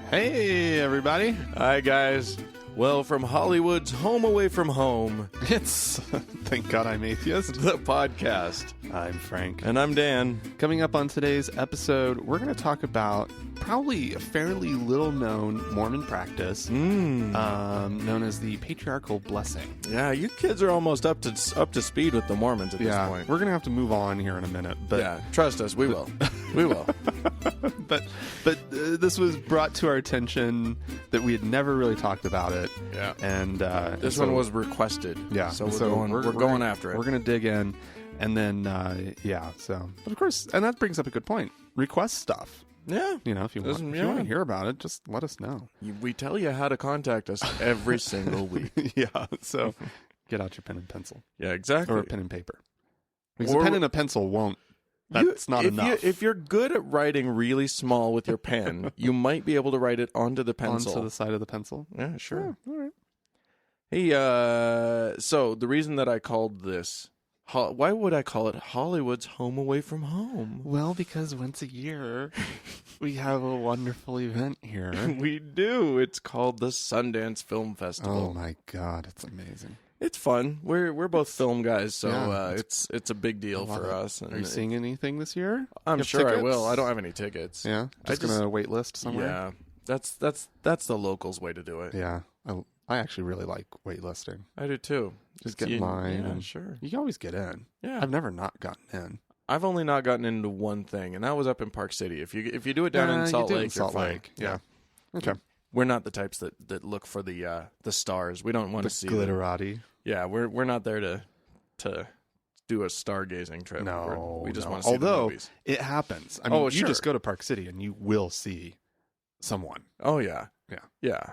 Hey, everybody. Hi, guys. Well, from Hollywood's Home Away from Home, It's Thank God I'm Atheist. the podcast. I'm Frank. And I'm Dan. Coming up on today's episode, we're going to talk about probably a fairly little-known Mormon practice known as the patriarchal blessing. Yeah, you kids are almost up to speed with the Mormons at this point. We're going to have to move on here in a minute. But Yeah, trust us, we will. We will. but this was brought to our attention that we had never really talked about it. Yeah. And This one was requested. Yeah. So we're going after it. We're going to dig in. And then, so. But of course, and that brings up a good point. Request stuff. Yeah. You know, if you want to hear about it, just let us know. We tell you how to contact us every single week. Yeah. So get out your pen and pencil. Yeah, exactly. Or a pen and paper. Because a pen and a pencil won't. That's not enough. If you're good at writing really small with your pen, you might be able to write it onto the pencil. Onto the side of the pencil? Yeah, sure. Yeah, all right. Hey, so the reason that I called this, why would I call it Hollywood's Home Away from Home? Well, because once a year, we have a wonderful event here. We do. It's called the Sundance Film Festival. Oh, my God. It's amazing. It's fun. We're both film guys, so Yeah, it's a big deal for us. And Are you seeing anything this year? I'm You have sure I tickets? will. I don't have any tickets. Yeah? Just going to wait list somewhere? Yeah, that's the locals' way to do it. Yeah. I actually really like waitlisting. I do too. Just get in line. Yeah, and sure. You can always get in. Yeah, I've never not gotten in. I've only not gotten into one thing, and that was up in Park City. If you do it down in Salt Lake, you're fine. Yeah. Okay. We're not the types that look for the stars. We don't want to see them. glitterati. Yeah, we're not there to do a stargazing trip. No, we just no. want to see the movies. It happens. I mean, you sure. just go to Park City and you will see someone. Oh yeah, Yeah. yeah.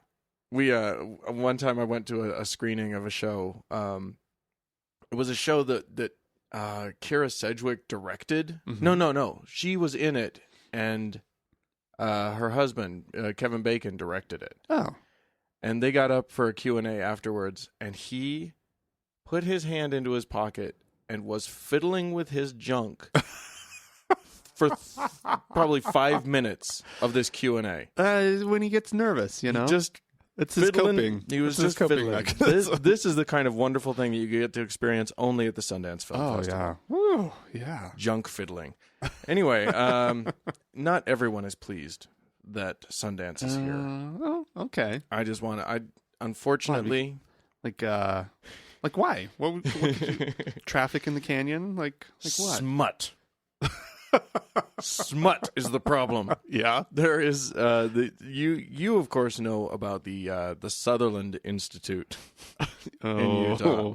We one time I went to a screening of a show. It was a show that Kira Sedgwick directed. Mm-hmm. No, she was in it, and her husband Kevin Bacon directed it. Oh, And they got up for a Q&A afterwards, and he put his hand into his pocket and was fiddling with his junk for probably 5 minutes of this Q&A. when he gets nervous, you know, it's his fiddling. coping. He was It's his just coping fiddling. mechanism. This is the kind of wonderful thing that you get to experience only at the Sundance Film Oh Festival. yeah, woo, yeah. Junk fiddling. Anyway, not everyone is pleased that Sundance is here. Oh, okay. I just want to. Unfortunately, Like why? What could you, traffic in the canyon? Like what? Smut. Smut is the problem. Yeah. There is you of course know about the Sutherland Institute in Utah.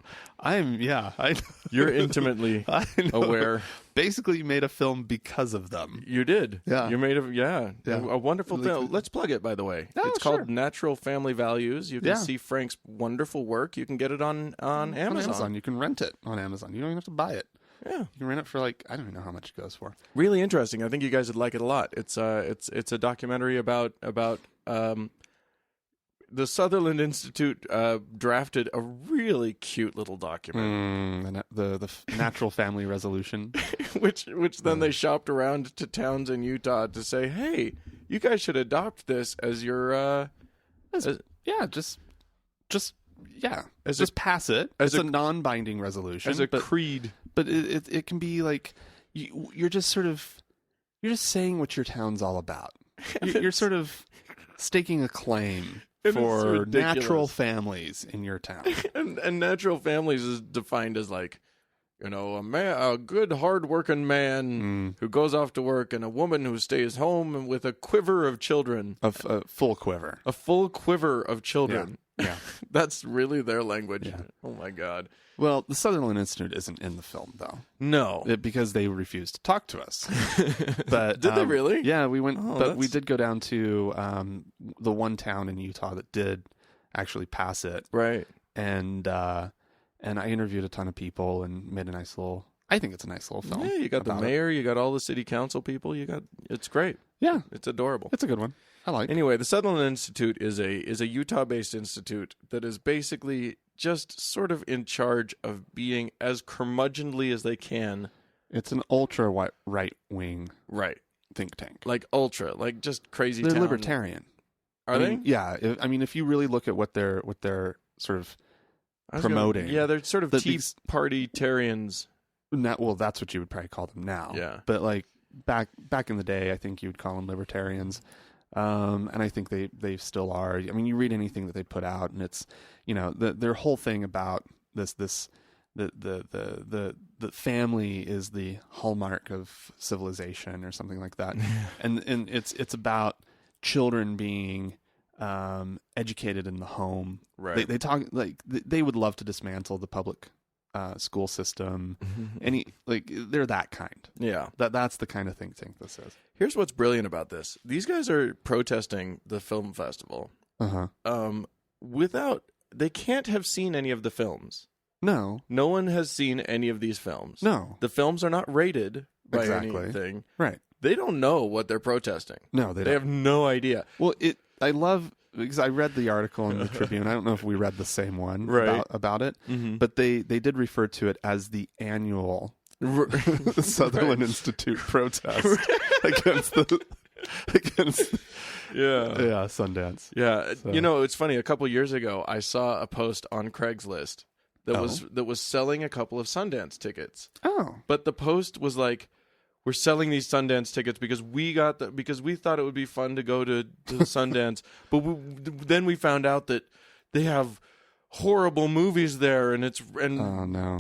You're intimately aware. Basically, you made a film because of them. You did. Yeah. You made a wonderful film. Let's plug it, by the way. Oh, it's sure. called Natural Family Values. You can Yeah. see Frank's wonderful work. You can get it on Amazon. You can rent it on Amazon. You don't even have to buy it. Yeah. You can rent it for I don't even know how much it goes for. Really interesting. I think you guys would like it a lot. It's a documentary about the Sutherland Institute drafted a really cute little document, The natural family resolution. which then they shopped around to towns in Utah to say, hey, you guys should adopt this as your just pass it. It's a non-binding resolution as a creed. But it can be like you're just saying what your town's all about. You're sort of staking a claim for natural families in your town. and natural families is defined as like, you know, a good hard-working man who goes off to work, and a woman who stays home with a quiver of children. A full quiver. A full quiver of children. Yeah. That's really their language. Yeah. Oh, my God. Well, the Sutherland Institute isn't in the film, though. No. Because they refused to talk to us. But Did they really? Yeah, we went, Oh, we did go down to the one town in Utah that did actually pass it. Right. And I interviewed a ton of people and made I think it's a nice little film. Yeah, you got the mayor, you got all the city council people, it's great. Yeah. It's adorable. It's a good one. I like. Anyway, the Sutherland Institute is a Utah-based institute that is basically just sort of in charge of being as curmudgeonly as they can. It's an ultra right wing Right. think tank. Like ultra, like just crazy They're town. libertarian. they? Yeah. If you really look at what they're sort of promoting. They're sort of Tea Party-tarians. Well, that's what you would probably call them now. Yeah. But like back in the day, I think you would call them libertarians. And I think they still are. I mean, you read anything that they put out, and it's, their whole thing about the family is the hallmark of civilization or something like that. and it's about children being educated in the home. Right. They talk like they would love to dismantle the public school system. They're that kind. Yeah. That's the kind of think this is. Here's what's brilliant about this. These guys are protesting the film festival. They can't have seen any of the films. No. No one has seen any of these films. No. The films are not rated by anything. Right. They don't know what they're protesting. No, they don't. They have no idea. Well, I love, because I read the article in the Tribune. I don't know if we read the same one about it, but they did refer to it as the annual Sutherland Institute protest against Sundance. Yeah, So. It's funny. A couple years ago, I saw a post on Craigslist that was selling a couple of Sundance tickets. Oh, but the post was like, "We're selling these Sundance tickets because we thought it would be fun to go to Sundance, but then we found out that they have horrible movies there, and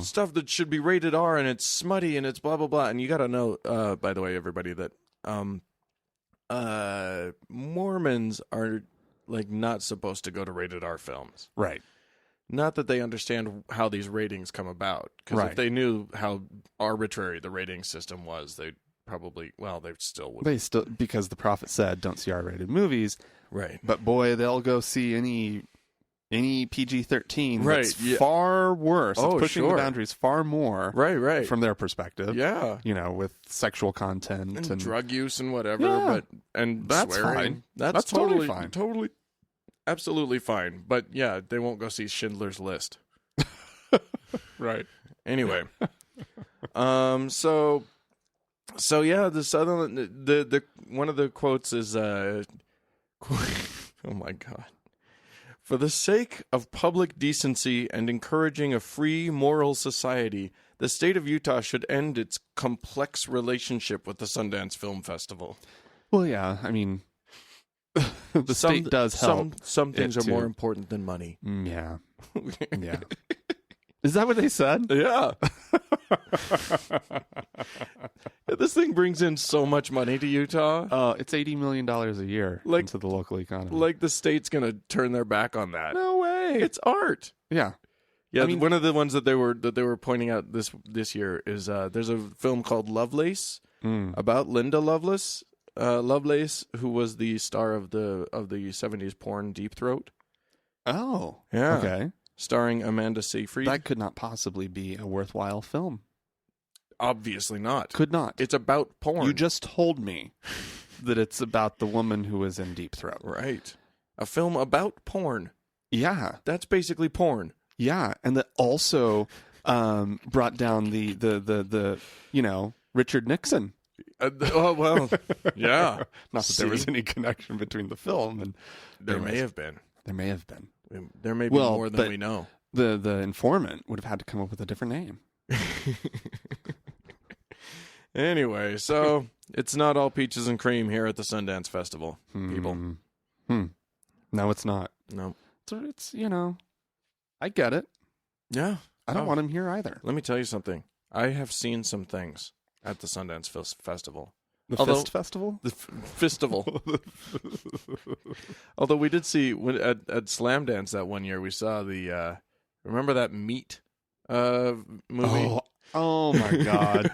stuff that should be rated R, and it's smutty, and it's blah blah blah." And you got to know, by the way, everybody, that Mormons are like not supposed to go to rated R films. right. Not that they understand how these ratings come about, because if they knew how arbitrary the rating system was, they'd probably, they still would. They still, because the prophet said, "Don't see R-rated movies." Right. But boy, they'll go see any PG-13 Right, that's yeah. far worse. Oh, it's pushing sure. the boundaries far more. Right. From their perspective. Yeah. With sexual content and drug use and whatever, Yeah. and That's swearing. fine. That's totally fine. Totally, absolutely fine. But yeah, they won't go see Schindler's List. Right. Anyway, so yeah, the Sutherland, the one of the quotes is, oh my God. "For the sake of public decency and encouraging a free, moral society, the state of Utah should end its complex relationship with the Sundance Film Festival." Well, yeah. I mean, the state does help. Some things are more important than money. Yeah. Yeah. Is that what they said? Yeah. This thing brings in so much money to Utah. It's $80 million a year into the local economy. Like the state's gonna turn their back on that. No way. It's art. Yeah. Yeah, one of the ones that they were pointing out this year is there's a film called Lovelace about Linda Lovelace, who was the star of the 70s porn Deep Throat. Oh. Yeah. Okay. Starring Amanda Seyfried. That could not possibly be a worthwhile film. Obviously not. Could not. It's about porn. You just told me that it's about the woman who was in Deep Throat. Right. A film about porn. Yeah. That's basically porn. Yeah, and that also brought down the Richard Nixon. Well, yeah. Not that there was any connection between the film and there may have been. There may have been. There may be more than we know. The informant would have had to come up with a different name. Anyway, so it's not all peaches and cream here at the Sundance Festival, people. No, it's not. No. It's I get it. Yeah. I don't want him here either. Let me tell you something. I have seen some things at the Sundance Festival. Fist Festival? The Festival. Although we did see at Slam Dance that one year, we saw the remember that Meat movie? Oh my God.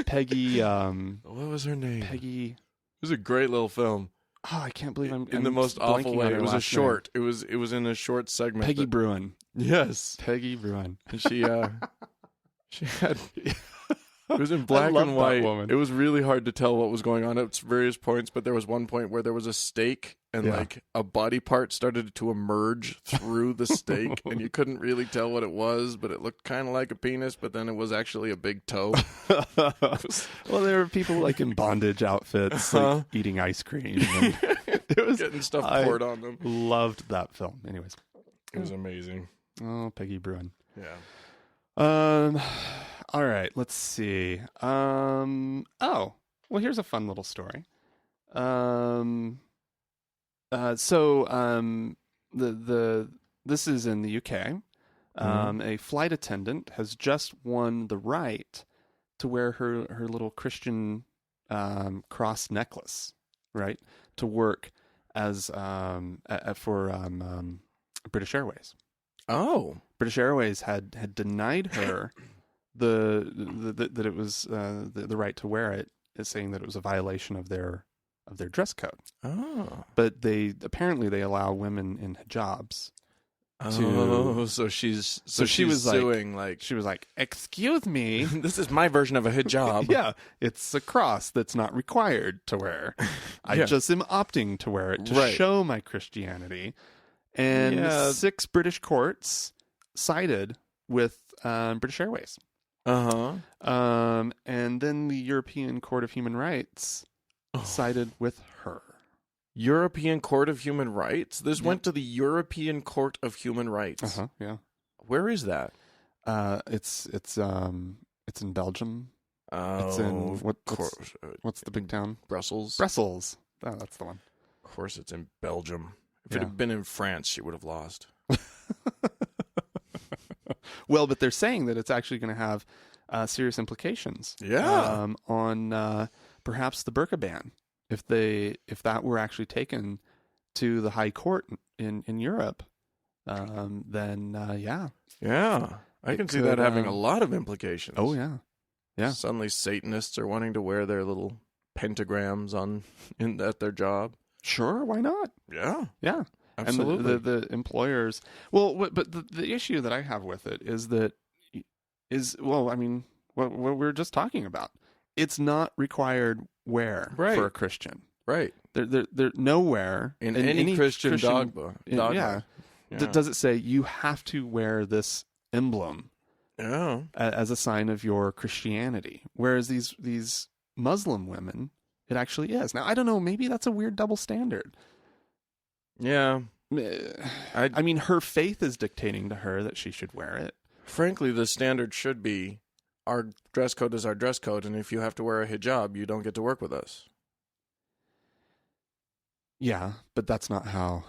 Peggy what was her name? Peggy. It was a great little film. Oh, I can't believe I'm in the most awful way. It was a short. Name. It was in a short segment. Peggy Bruin. Yes. Peggy Bruin. She had it was in black and white. It was really hard to tell what was going on at various points, but there was one point where there was a steak and like a body part started to emerge through the steak and you couldn't really tell what it was, but it looked kind of like a penis, but then it was actually a big toe. Well, there were people like in bondage outfits like eating ice cream. And It was Getting stuff poured on them. Loved that film. Anyways, It was amazing. oh, Peggy Bruin. Yeah. All right, let's see. Oh, well, here's a fun little story. This is in the UK. A flight attendant has just won the right to wear her little Christian cross necklace, right, to work as for British Airways. Oh, British Airways had denied her that it was the right to wear it, saying that it was a violation of their dress code. Oh, but they allow women in hijabs. So she was suing like she was like, "Excuse me, this is my version of a hijab." Yeah, it's a cross that's not required to wear. I just am opting to wear it to show my Christianity." And 6 British courts sided with British Airways. And then the European Court of Human Rights sided with her. European Court of Human Rights? This went to the European Court of Human Rights. Yeah. Where is that? It's in Belgium. Oh, it's in what's the big town? Brussels. Brussels. Oh, that's the one. Of course, it's in Belgium. If it had been in France, she would have lost. Well, but they're saying that it's actually going to have serious implications. Yeah. On perhaps the burqa ban. If that were actually taken to the High Court in Europe, then I can see that having a lot of implications. Oh yeah. Suddenly, Satanists are wanting to wear their little pentagrams at their job. Sure, why not? Yeah, And absolutely. the employers. Well, but the issue that I have with it is I mean, what we were just talking about. It's not required wear for a Christian. Right. They're nowhere in any Christian dogma. Does it say you have to wear this emblem as a sign of your Christianity? Whereas these Muslim women, it actually is. Now, I don't know, maybe that's a weird double standard. Yeah. I mean, her faith is dictating to her that she should wear it. Frankly, the standard should be our dress code is our dress code, and if you have to wear a hijab, you don't get to work with us. Yeah, but that's not how...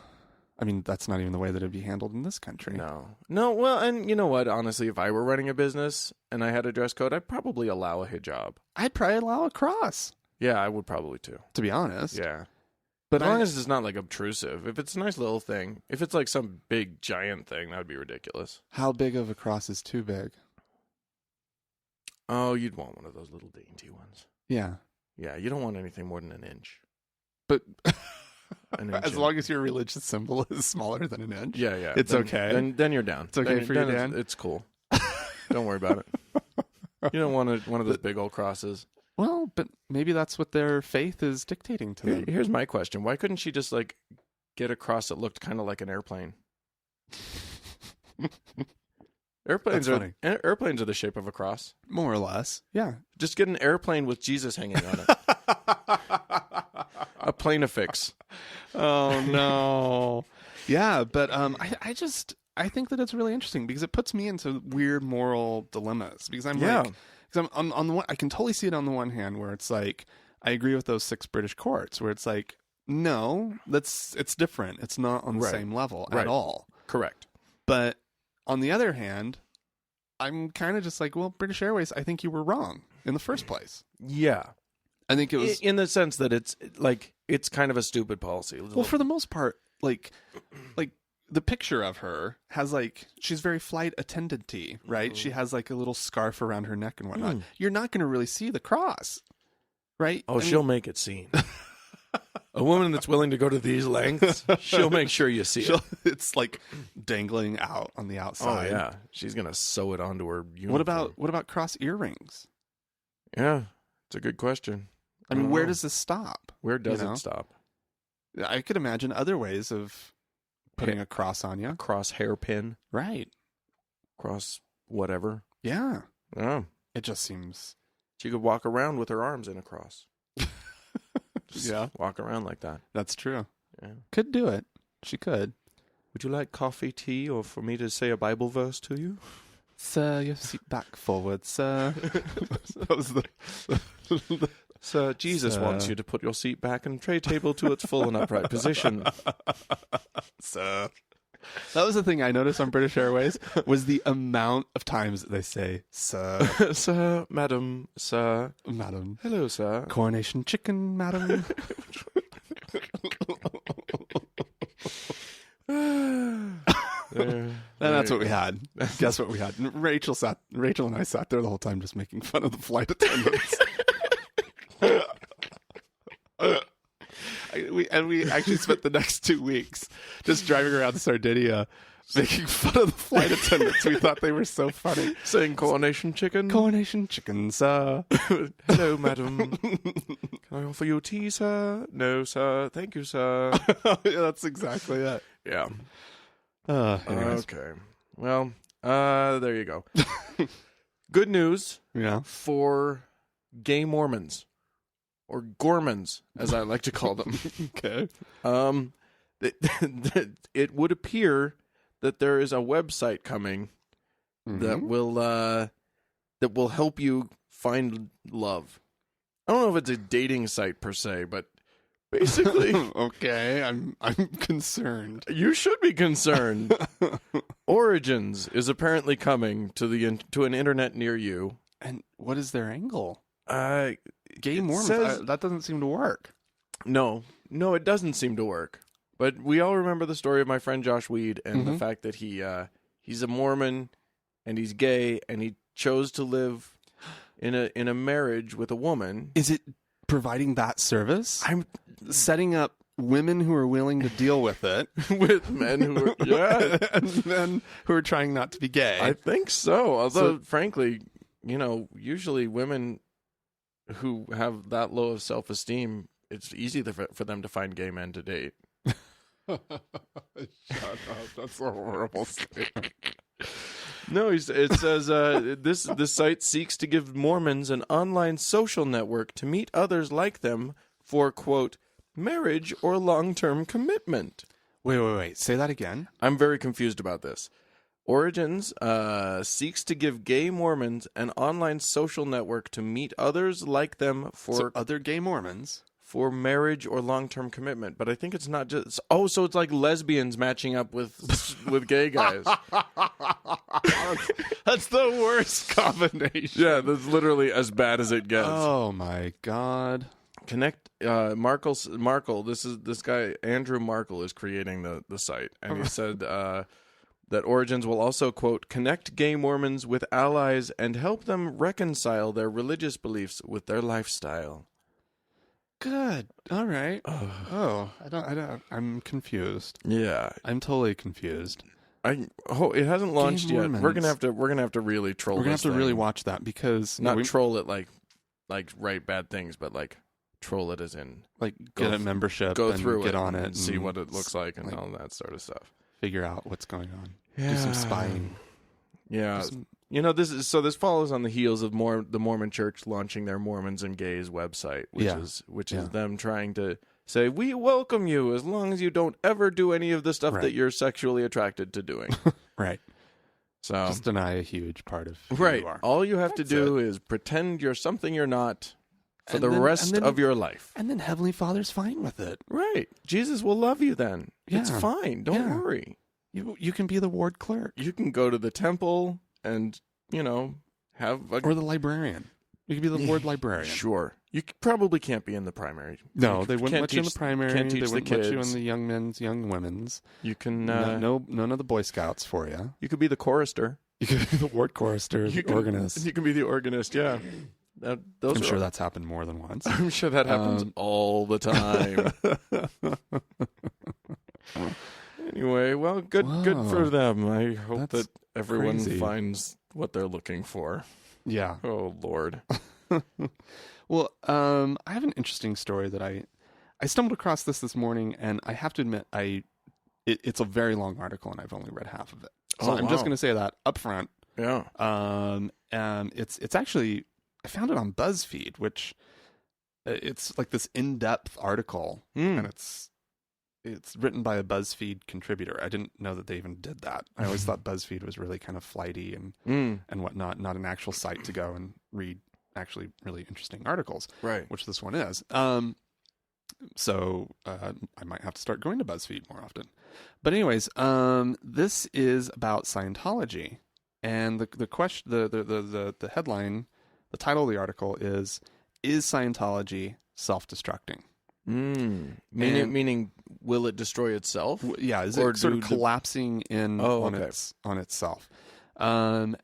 I mean, that's not even the way that it'd be handled in this country. No, well, and you know what? Honestly, if I were running a business and I had a dress code, I'd probably allow a hijab. I'd probably allow a cross. Yeah, I would probably too. To be honest. Yeah. But as long as it's not like obtrusive. If it's a nice little thing, if it's like some big giant thing, that would be ridiculous. How big of a cross is too big? Oh, you'd want one of those little dainty ones. Yeah. Yeah, you don't want anything more than an inch. But as long as your religious symbol is smaller than an inch. Yeah. It's okay. Then you're down. It's okay for you, Dan? It's cool. Don't worry about it. You don't want one of those big old crosses. Well, but maybe that's what their faith is dictating to them. Here's my question. Why couldn't she just like get a cross that looked kind of like an airplane? Airplanes are the shape of a cross. More or less. Yeah. Just get an airplane with Jesus hanging on it. A plane-affix. Oh no. Yeah, but I think that it's really interesting because it puts me into weird moral dilemmas because I'm on the one, I can totally see it on the one hand where it's like I agree with those 6 British courts where it's like no, it's different. It's not on the same level at all. Correct. But on the other hand, I'm kind of just like, well, British Airways, I think you were wrong in the first place. Yeah. I think it was in the sense that it's like it's kind of a stupid policy. Well, for the most part, like the picture of her has like she's very flight attendant-y, right? She has like a little scarf around her neck and whatnot. You're not going to really see the cross, right? Oh, she'll make it seen. A woman that's willing to go to these lengths, she'll make sure you see it. It's like dangling out on the outside. Oh yeah, she's gonna sew it onto her uniform. What about cross earrings? Yeah, it's a good question. I mean, where does this stop? Where does it stop? I could imagine other ways of putting a cross on you. Cross hairpin. Right. Cross whatever. Yeah. Yeah. It just seems... She could walk around with her arms in a cross. Yeah. Walk around like that. That's true. Yeah. Could do it. She could. Would you like coffee, tea, or for me to say a Bible verse to you? Sir, your seat back forward, sir. That was the Sir, Jesus wants you to put your seat back and tray table to its full and upright position. Sir. That was the thing I noticed on British Airways was the amount of times that they say sir. Sir, madam, sir. Madam. Hello, sir. Coronation chicken, madam. And that's what we had. Guess what we had? Rachel and I sat there the whole time just making fun of the flight attendants. We actually spent the next 2 weeks just driving around Sardinia making fun of the flight attendants. We thought they were so funny. Saying coronation chicken. Coronation chicken, sir. Hello, madam. Can I offer you tea, sir? No, sir. Thank you, sir. Yeah, that's exactly it. Yeah. Anyways. Okay. Well, there you go. Good news Yeah. for gay Mormons, or Gormans, as I like to call them. Okay. It would appear that there is a website coming that will help you find love. I don't know if it's a dating site per se, but basically, okay, I'm concerned. you should be concerned. Origins is apparently coming to an internet near you. And what is their angle? Gay It Mormons. says- That doesn't seem to work. No, it doesn't seem to work. But we all remember the story of my friend Josh Weed and the fact that he's a Mormon and he's gay and he chose to live in a marriage with a woman. Is it providing that service? I'm Setting up women who are willing to deal with it with men who are and men who are trying not to be gay. I think so. Although, frankly, usually women who have that low of self-esteem, it's easy for them to find gay men to date. Shut up. That's a horrible statement. No, it says this site seeks to give Mormons an online social network to meet others like them for, quote, marriage or long-term commitment. Wait. Say that again. I'm very confused about this. Origins seeks to give gay Mormons an online social network to meet others like them for other gay Mormons. For marriage or long-term commitment. But I think it's not just... Oh, so it's like lesbians matching up with gay guys. That's the worst combination. Yeah, that's literally as bad as it gets. Oh, my God. Connect... Markle, this guy, Andrew Markle, is creating the site. And he said that Origins will also, quote, connect gay Mormons with allies and help them reconcile their religious beliefs with their lifestyle. Good. All right. Oh, I don't. I'm confused. Yeah, I'm totally confused. It hasn't launched yet. Mormons. We're gonna have to really troll. We're gonna have this to really thing. watch that because Not troll it like write bad things, but like troll it as in get a membership, go and through get it on it, and see what it looks like and like, all that sort of stuff. Figure out what's going on. Yeah. Do some spying. Yeah. This follows on the heels of the Mormon Church launching their Mormons and Gays website, which is them trying to say, we welcome you as long as you don't ever do any of the stuff that you're sexually attracted to doing. Right. So just deny a huge part of who right. you are. All you have to do is pretend you're something you're not for the rest of your life. And then Heavenly Father's fine with it. Right. Jesus will love you then. Yeah. It's fine. Don't worry. You can be the ward clerk. You can go to the temple and, have or the librarian. You can be the ward librarian. Sure. You probably can't be in the primary. No, they wouldn't let you in the primary. Can't teach they wouldn't the let you kids. in the young men's, young women's. You can... none of the Boy Scouts for you. You could be the chorister. You could be the ward chorister, the organist. You can be the organist, yeah. I'm sure that's happened more than once. I'm sure that happens all the time. Anyway, well, good for them. I hope that everyone finds what they're looking for. Yeah. Oh, Lord. Well, I have an interesting story that I stumbled across this morning, and I have to admit, it's a very long article, and I've only read half of it. So I'm just going to say that up front. Yeah. It's actually, I found it on BuzzFeed, which it's like this in-depth article, and it's it's written by a BuzzFeed contributor. I didn't know that they even did that. I always thought BuzzFeed was really kind of flighty and whatnot, not an actual site to go and read actually really interesting articles, Right. which this one is. So I might have to start going to BuzzFeed more often. But anyways, this is about Scientology, and the question, the headline, the title of the article is Scientology self-destructing? Meaning, will it destroy itself? Yeah, is it sort of collapsing in on itself? And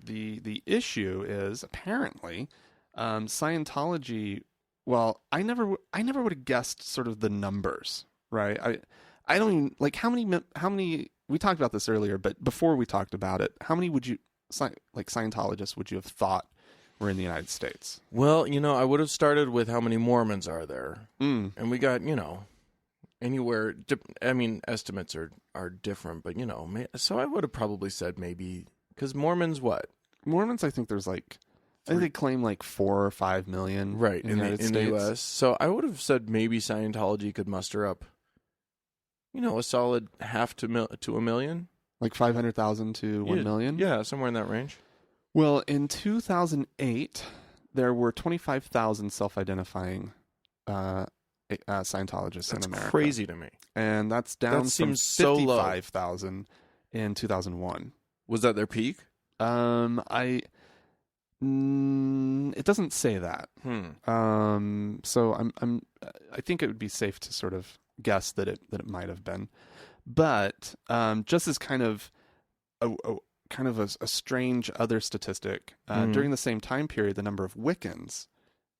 the issue is apparently Scientology. Well, I never would have guessed sort of the numbers, right? I don't even like how many we talked about this earlier, but before we talked about it, how many would you like Scientologists would you have thought were in the United States? Well, I would have started with how many Mormons are there, and we got anywhere. I mean, estimates are different, but so I would have probably said maybe because Mormons, I think there's like. I think they claim like 4 or 5 million right in the U.S. So I would have said maybe Scientology could muster up, a solid half to a million, like 500,000 to 1 million. Yeah, somewhere in that range. Well, in 2008, there were 25,000 self-identifying Scientologists in America. That's crazy to me, and that's down from 55,000 in 2001. Was that their peak? It doesn't say that. So I think it would be safe to sort of guess that it might have been, but just as kind of a strange other statistic, during the same time period, the number of Wiccans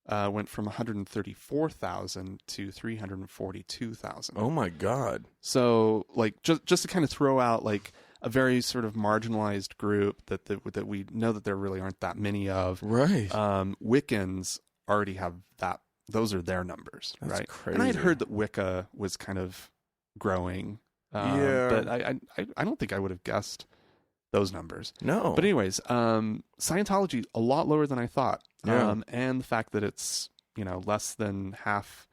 went from 134,000 to 342,000. Oh my God! So like just to kind of throw out like a very sort of marginalized group that we know that there really aren't that many of. Right. Wiccans already have that. Those are their numbers. That's right. Crazy. And I had heard that Wicca was kind of growing. But I don't think I would have guessed those numbers. No. But anyways, Scientology a lot lower than I thought. Yeah. And the fact that it's less than half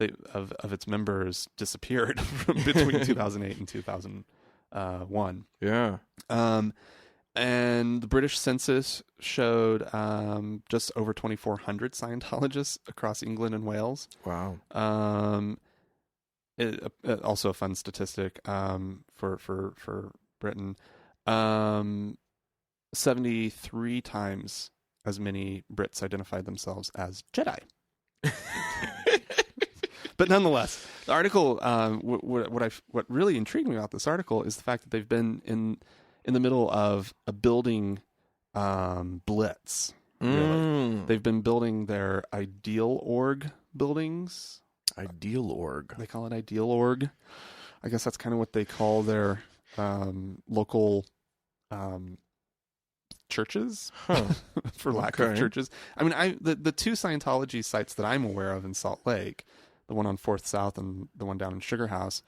of its members disappeared from between 2008 and 2001. Yeah. And the British census showed just over 2,400 Scientologists across England and Wales. Wow. Also a fun statistic for Britain. 73 times as many Brits identified themselves as Jedi. But nonetheless, the article, what really intrigued me about this article is the fact that they've been in the middle of a building blitz. Really. They've been building their Ideal Org buildings. Ideal Org. They call it Ideal Org. I guess that's kind of what they call their local churches, for lack of churches. I mean, the two Scientology sites that I'm aware of in Salt Lake, the one on 4th South and the one down in Sugar House,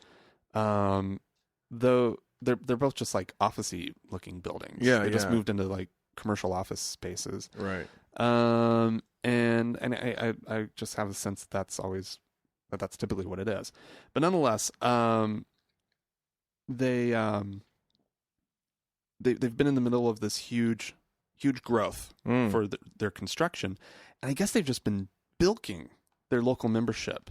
though they're both just like office-y looking buildings. Yeah, they just moved into like commercial office spaces. Right. And I just have a sense that's typically what it is. But nonetheless, they've been in the middle of this huge growth for their construction, and I guess they've just been bilking their local membership.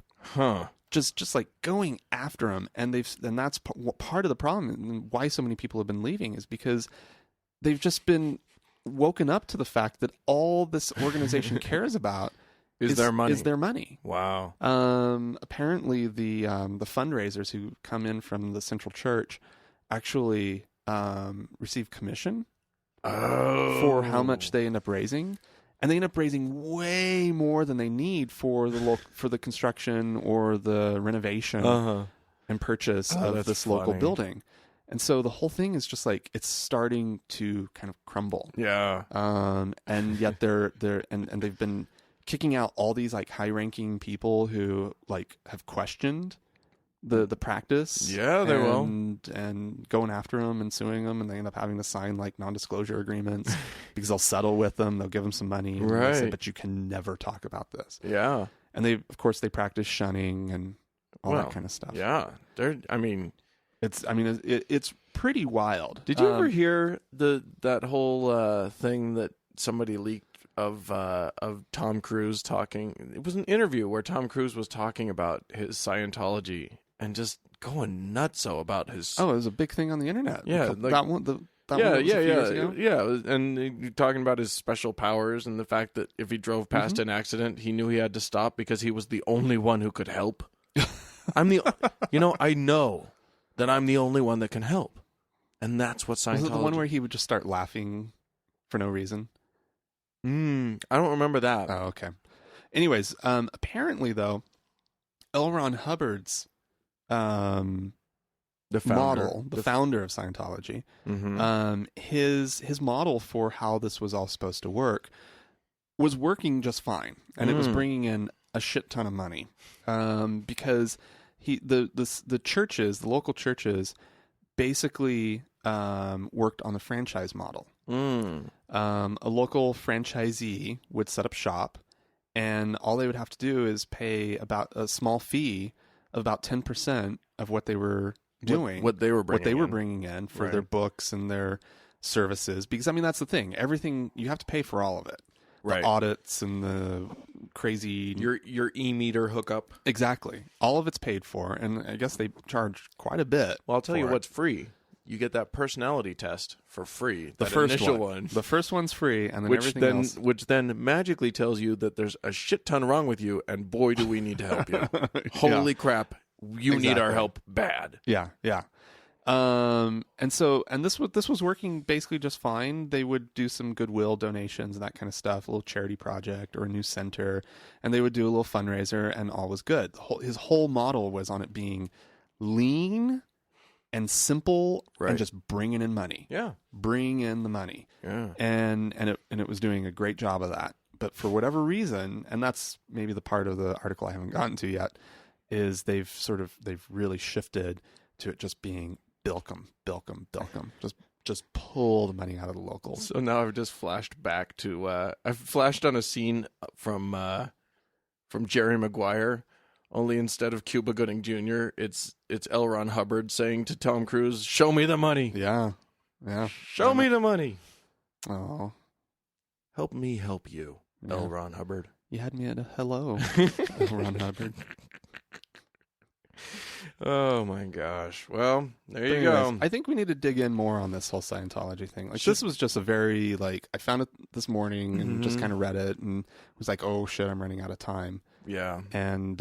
Just like going after them, and that's part of the problem, and why so many people have been leaving is because they've just been woken up to the fact that all this organization cares about is their money. Wow. Apparently the fundraisers who come in from the central church actually receive commission for how much they end up raising. And they end up raising way more than they need for the construction or the renovation and purchase of this local building. And so the whole thing is just like it's starting to kind of crumble. Yeah. And yet they've been kicking out all these like high-ranking people who like have questioned the practice. Yeah, they will. And going after them and suing them, and they end up having to sign like non-disclosure agreements because they'll settle with them. They'll give them some money. And right. They say, but you can never talk about this. Yeah. And they practice shunning and all that kind of stuff. Yeah, it's pretty wild. Did you ever hear that whole thing that somebody leaked of Tom Cruise talking? It was an interview where Tom Cruise was talking about his Scientology and just going nutso about his. Oh, it was a big thing on the internet. Yeah, that one. That one was a few years ago? Yeah. And talking about his special powers and the fact that if he drove past an accident, he knew he had to stop because he was the only one who could help. I know that I'm the only one that can help. And that's what Scientology... Was it the one where he would just start laughing for no reason? I don't remember that. Oh, okay. Anyways, apparently, though, L. Ron Hubbard's the founder of Scientology, his model for how this was all supposed to work was working just fine. And it was bringing in a shit ton of money because the churches, the local churches, basically worked on the franchise model. A local franchisee would set up shop, and all they would have to do is pay about a small fee of about 10% of what they were doing, what they were bringing in for their books and their services. Because that's the thing, everything you have to pay for all of it. The audits and the crazy your e-meter hookup. Exactly. All of it's paid for, and I guess they charge quite a bit. Well, I'll tell you what's free. You get that personality test for free. The first one. The first one's free, and then everything else. Which then magically tells you that there's a shit ton wrong with you, and boy, do we need to help you. Holy crap, you need our help bad. Yeah. And this was working basically just fine. They would do some goodwill donations and that kind of stuff, a little charity project or a new center, and they would do a little fundraiser, and all was good. His whole model was on it being lean and simple, and just bringing in money. Yeah, bring in the money. Yeah, and it was doing a great job of that. But for whatever reason, and that's maybe the part of the article I haven't gotten to yet, is they've really shifted to it just being bilk 'em. Just pull the money out of the locals. So now I've just flashed back to I've flashed on a scene from Jerry Maguire. Only instead of Cuba Gooding Jr., it's L. Ron Hubbard saying to Tom Cruise, "Show me the money." Yeah. Show me the money. Oh, help me help you, L. Ron Hubbard. You had me at a hello, L. Ron Hubbard. Oh my gosh! Well, there you go. I think we need to dig in more on this whole Scientology thing. This was just a very I found it this morning and just kind of read it and was like, "Oh shit, I'm running out of time." Yeah. And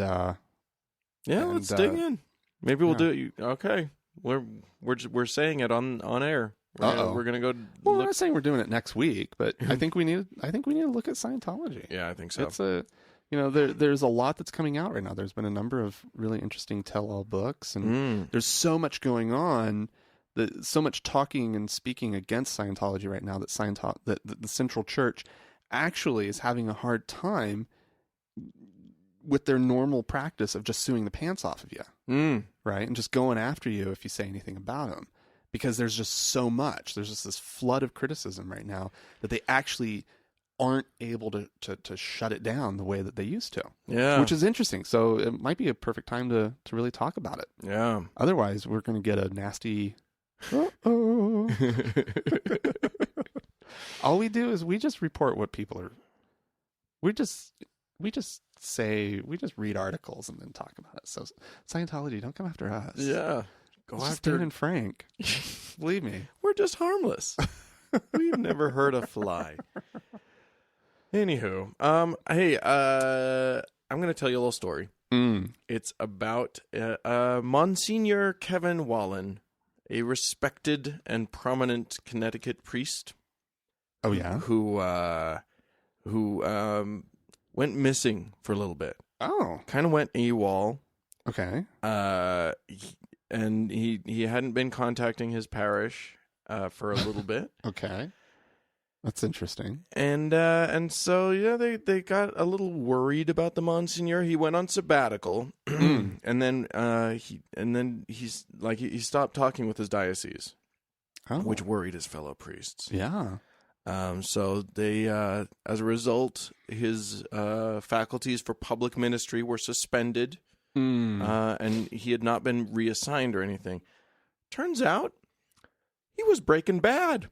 let's dig in. Maybe we'll do it. Okay, we're saying it on air. We're gonna go. Well, we're not saying we're doing it next week, but I think we need to look at Scientology. Yeah, I think so. It's there's a lot that's coming out right now. There's been a number of really interesting tell-all books, and there's so much going on, so much talking and speaking against Scientology right now that the Central Church actually is having a hard time with their normal practice of just suing the pants off of you, right? And just going after you if you say anything about them, because there's just so much. There's just this flood of criticism right now that they actually aren't able to shut it down the way that they used to. Yeah. Which is interesting. So it might be a perfect time to really talk about it. Yeah. Otherwise, we're going to get a nasty... All we do is we just report what people are... We just read articles and then talk about it. So Scientology, don't come after us. Yeah. Go after Dan and Frank. Believe me. We're just harmless. We've never hurt a fly. Anywho, hey, I'm going to tell you a little story. It's about Monsignor Kevin Wallen, a respected and prominent Connecticut priest. Oh yeah, who went missing for a little bit. Oh, kind of went AWOL. Okay. And he hadn't been contacting his parish for a little bit. Okay. That's interesting. And so they got a little worried about the Monsignor. He went on sabbatical, and then he stopped talking with his diocese, which worried his fellow priests. Yeah. So they as a result, his faculties for public ministry were suspended and he had not been reassigned or anything. Turns out he was Breaking Bad.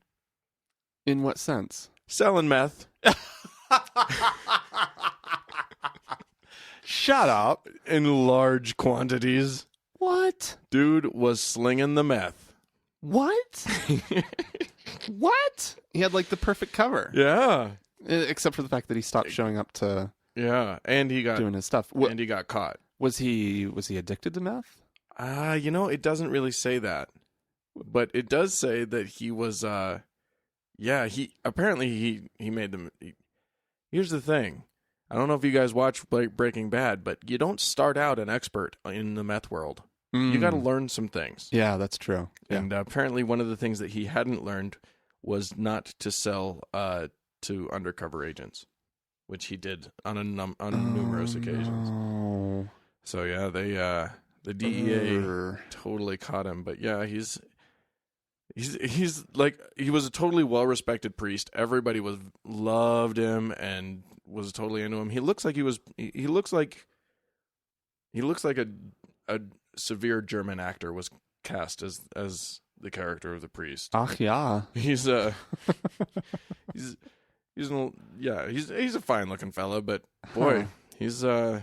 In what sense? Selling meth. Shut up. In large quantities. What? Dude was slinging the meth. What? What? He had like the perfect cover. Yeah. Except for the fact that he stopped showing up to and he got doing his stuff. And he got caught. Was he addicted to meth? It doesn't really say that. But it does say that he was he apparently he made them. Here's the thing. I don't know if you guys watch Breaking Bad, but you don't start out an expert in the meth world. You got to learn some things. Yeah, that's true. Yeah. And apparently one of the things that he hadn't learned was not to sell to undercover agents, which he did on numerous occasions. No. So yeah, the DEA totally caught him. But yeah, he's like, he was a totally well-respected priest. Everybody loved him and was totally into him. He looks like a severe German actor was cast as the character of the priest. Ach yeah. He's a fine looking fella, but boy, he's there's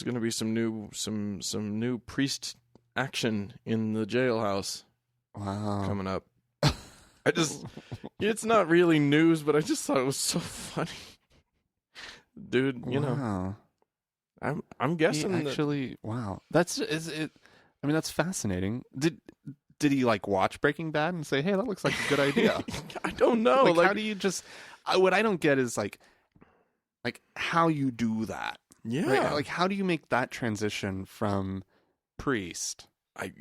going to be some new priest action in the jailhouse. Wow. Coming up. It's not really news, but I just thought it was so funny. Dude, wow. I'm guessing wow. That's fascinating. Did he like watch Breaking Bad and say, "Hey, that looks like a good idea"? I don't know. Like how do you just what I don't get is like how you do that. Yeah. Right? Like how do you make that transition from priest? I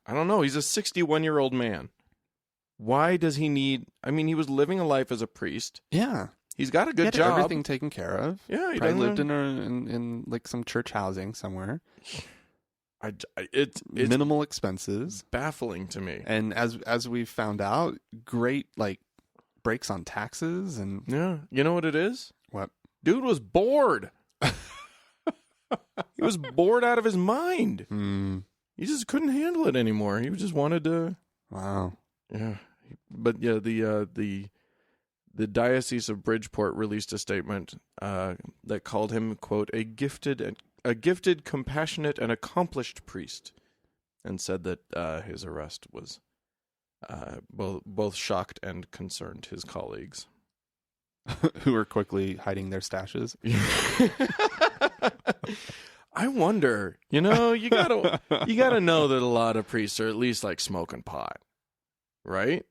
don't know. He's a 61-year-old man. Why does he need... I mean, he was living a life as a priest. Yeah. He's got a good job. job. Everything taken care of. Yeah, he probably lived in like some church housing somewhere. It's minimal expenses. Baffling to me. And as we found out, great like breaks on taxes and... Yeah. You know what it is? What? Dude was bored. He was bored out of his mind. He just couldn't handle it anymore. He just wanted to... Wow. Yeah. But yeah, the Diocese of Bridgeport released a statement that called him, quote, a gifted, compassionate, and accomplished priest, and said that his arrest was both shocked and concerned his colleagues. Who were quickly hiding their stashes. I wonder, you gotta know that a lot of priests are at least like smoking pot, right?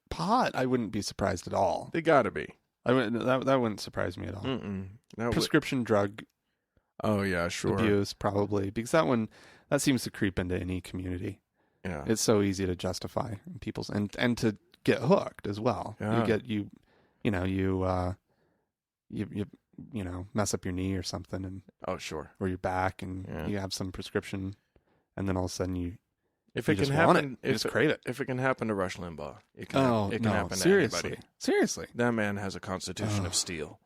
Pot, I wouldn't be surprised at all. They gotta be. That wouldn't surprise me at all. Prescription drug. Oh yeah, sure. Abuse probably, because that seems to creep into any community. Yeah, it's so easy to justify in people's and to get hooked as well. Yeah. You mess up your knee or something, and or your back, and you have some prescription, and then all of a sudden if it can happen to Rush Limbaugh, it can happen to anybody. Seriously, that man has a constitution of steel.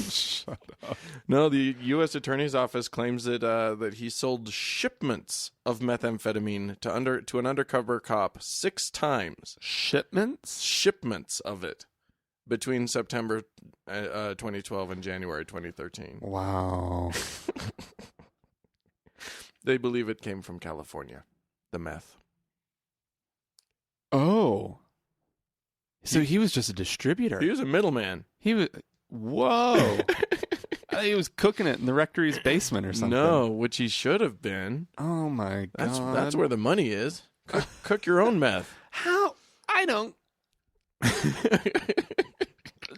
Shut up. No, the U.S. Attorney's Office claims that he sold shipments of methamphetamine to an undercover cop 6 times. Shipments of it. Between September 2012 and January 2013. Wow. They believe it came from California, the meth. Oh. So he was just a distributor. He was a middleman. Whoa. He was cooking it in the rectory's basement or something. No, which he should have been. Oh my God. That's where the money is. Cook your own meth. How? I don't...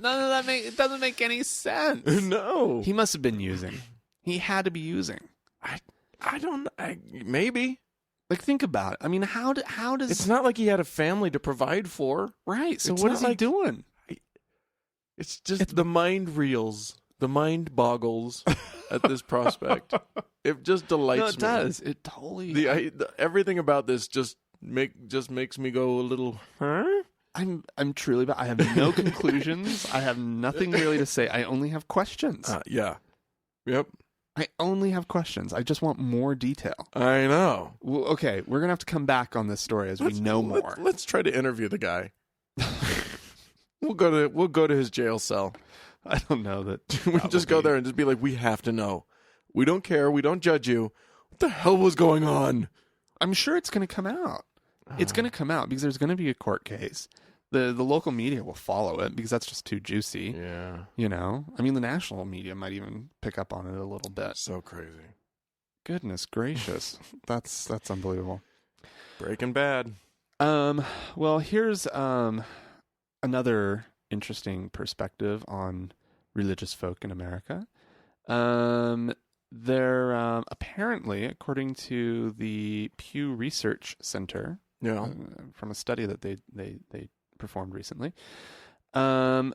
it doesn't make any sense. No. He must have been using. He had to be using. I don't... maybe. Like, think about it. I mean, how does... It's not like he had a family to provide for. Right. So what is he doing? It's just the mind reels. The mind boggles at this prospect. It just delights me. No, it does. It totally... everything about this just makes me go a little... Huh? I'm truly... I have no conclusions. I have nothing really to say. I only have questions. Yeah. Yep. I only have questions. I just want more detail. I know. Well, okay, we're going to have to come back on this story as we know more. Let's try to interview the guy. We'll go to his jail cell. I don't know that. We just go there and just be like, we have to know. We don't care. We don't judge you. What the hell was going on? I'm sure it's going to come out. It's going to come out because there's going to be a court case. The local media will follow it because that's just too juicy. Yeah. You know? I mean, the national media might even pick up on it a little bit. So crazy. Goodness gracious. That's unbelievable. Breaking Bad. Well, here's another interesting perspective on religious folk in America. They're apparently, according to the Pew Research Center, from a study that they performed recently, the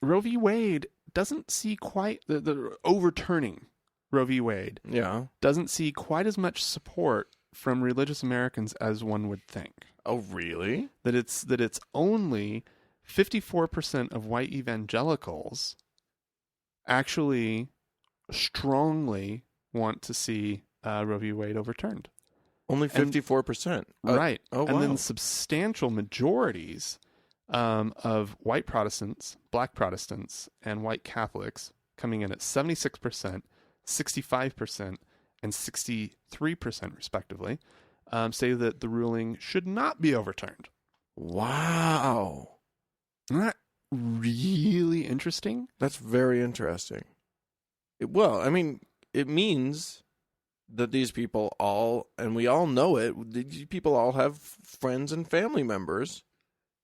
Roe v. Wade doesn't see quite the overturning Roe v. Wade. Yeah, doesn't see quite as much support from religious Americans as one would think. Oh, really? That it's only 54% of white evangelicals actually strongly want to see Roe v. Wade overturned. Only 54%. Right. Oh, wow. And then substantial majorities of white Protestants, black Protestants, and white Catholics coming in at 76%, 65%, and 63% respectively, say that the ruling should not be overturned. Wow. Isn't that really interesting? That's very interesting. It means that these people all, and we all know it, these people all have friends and family members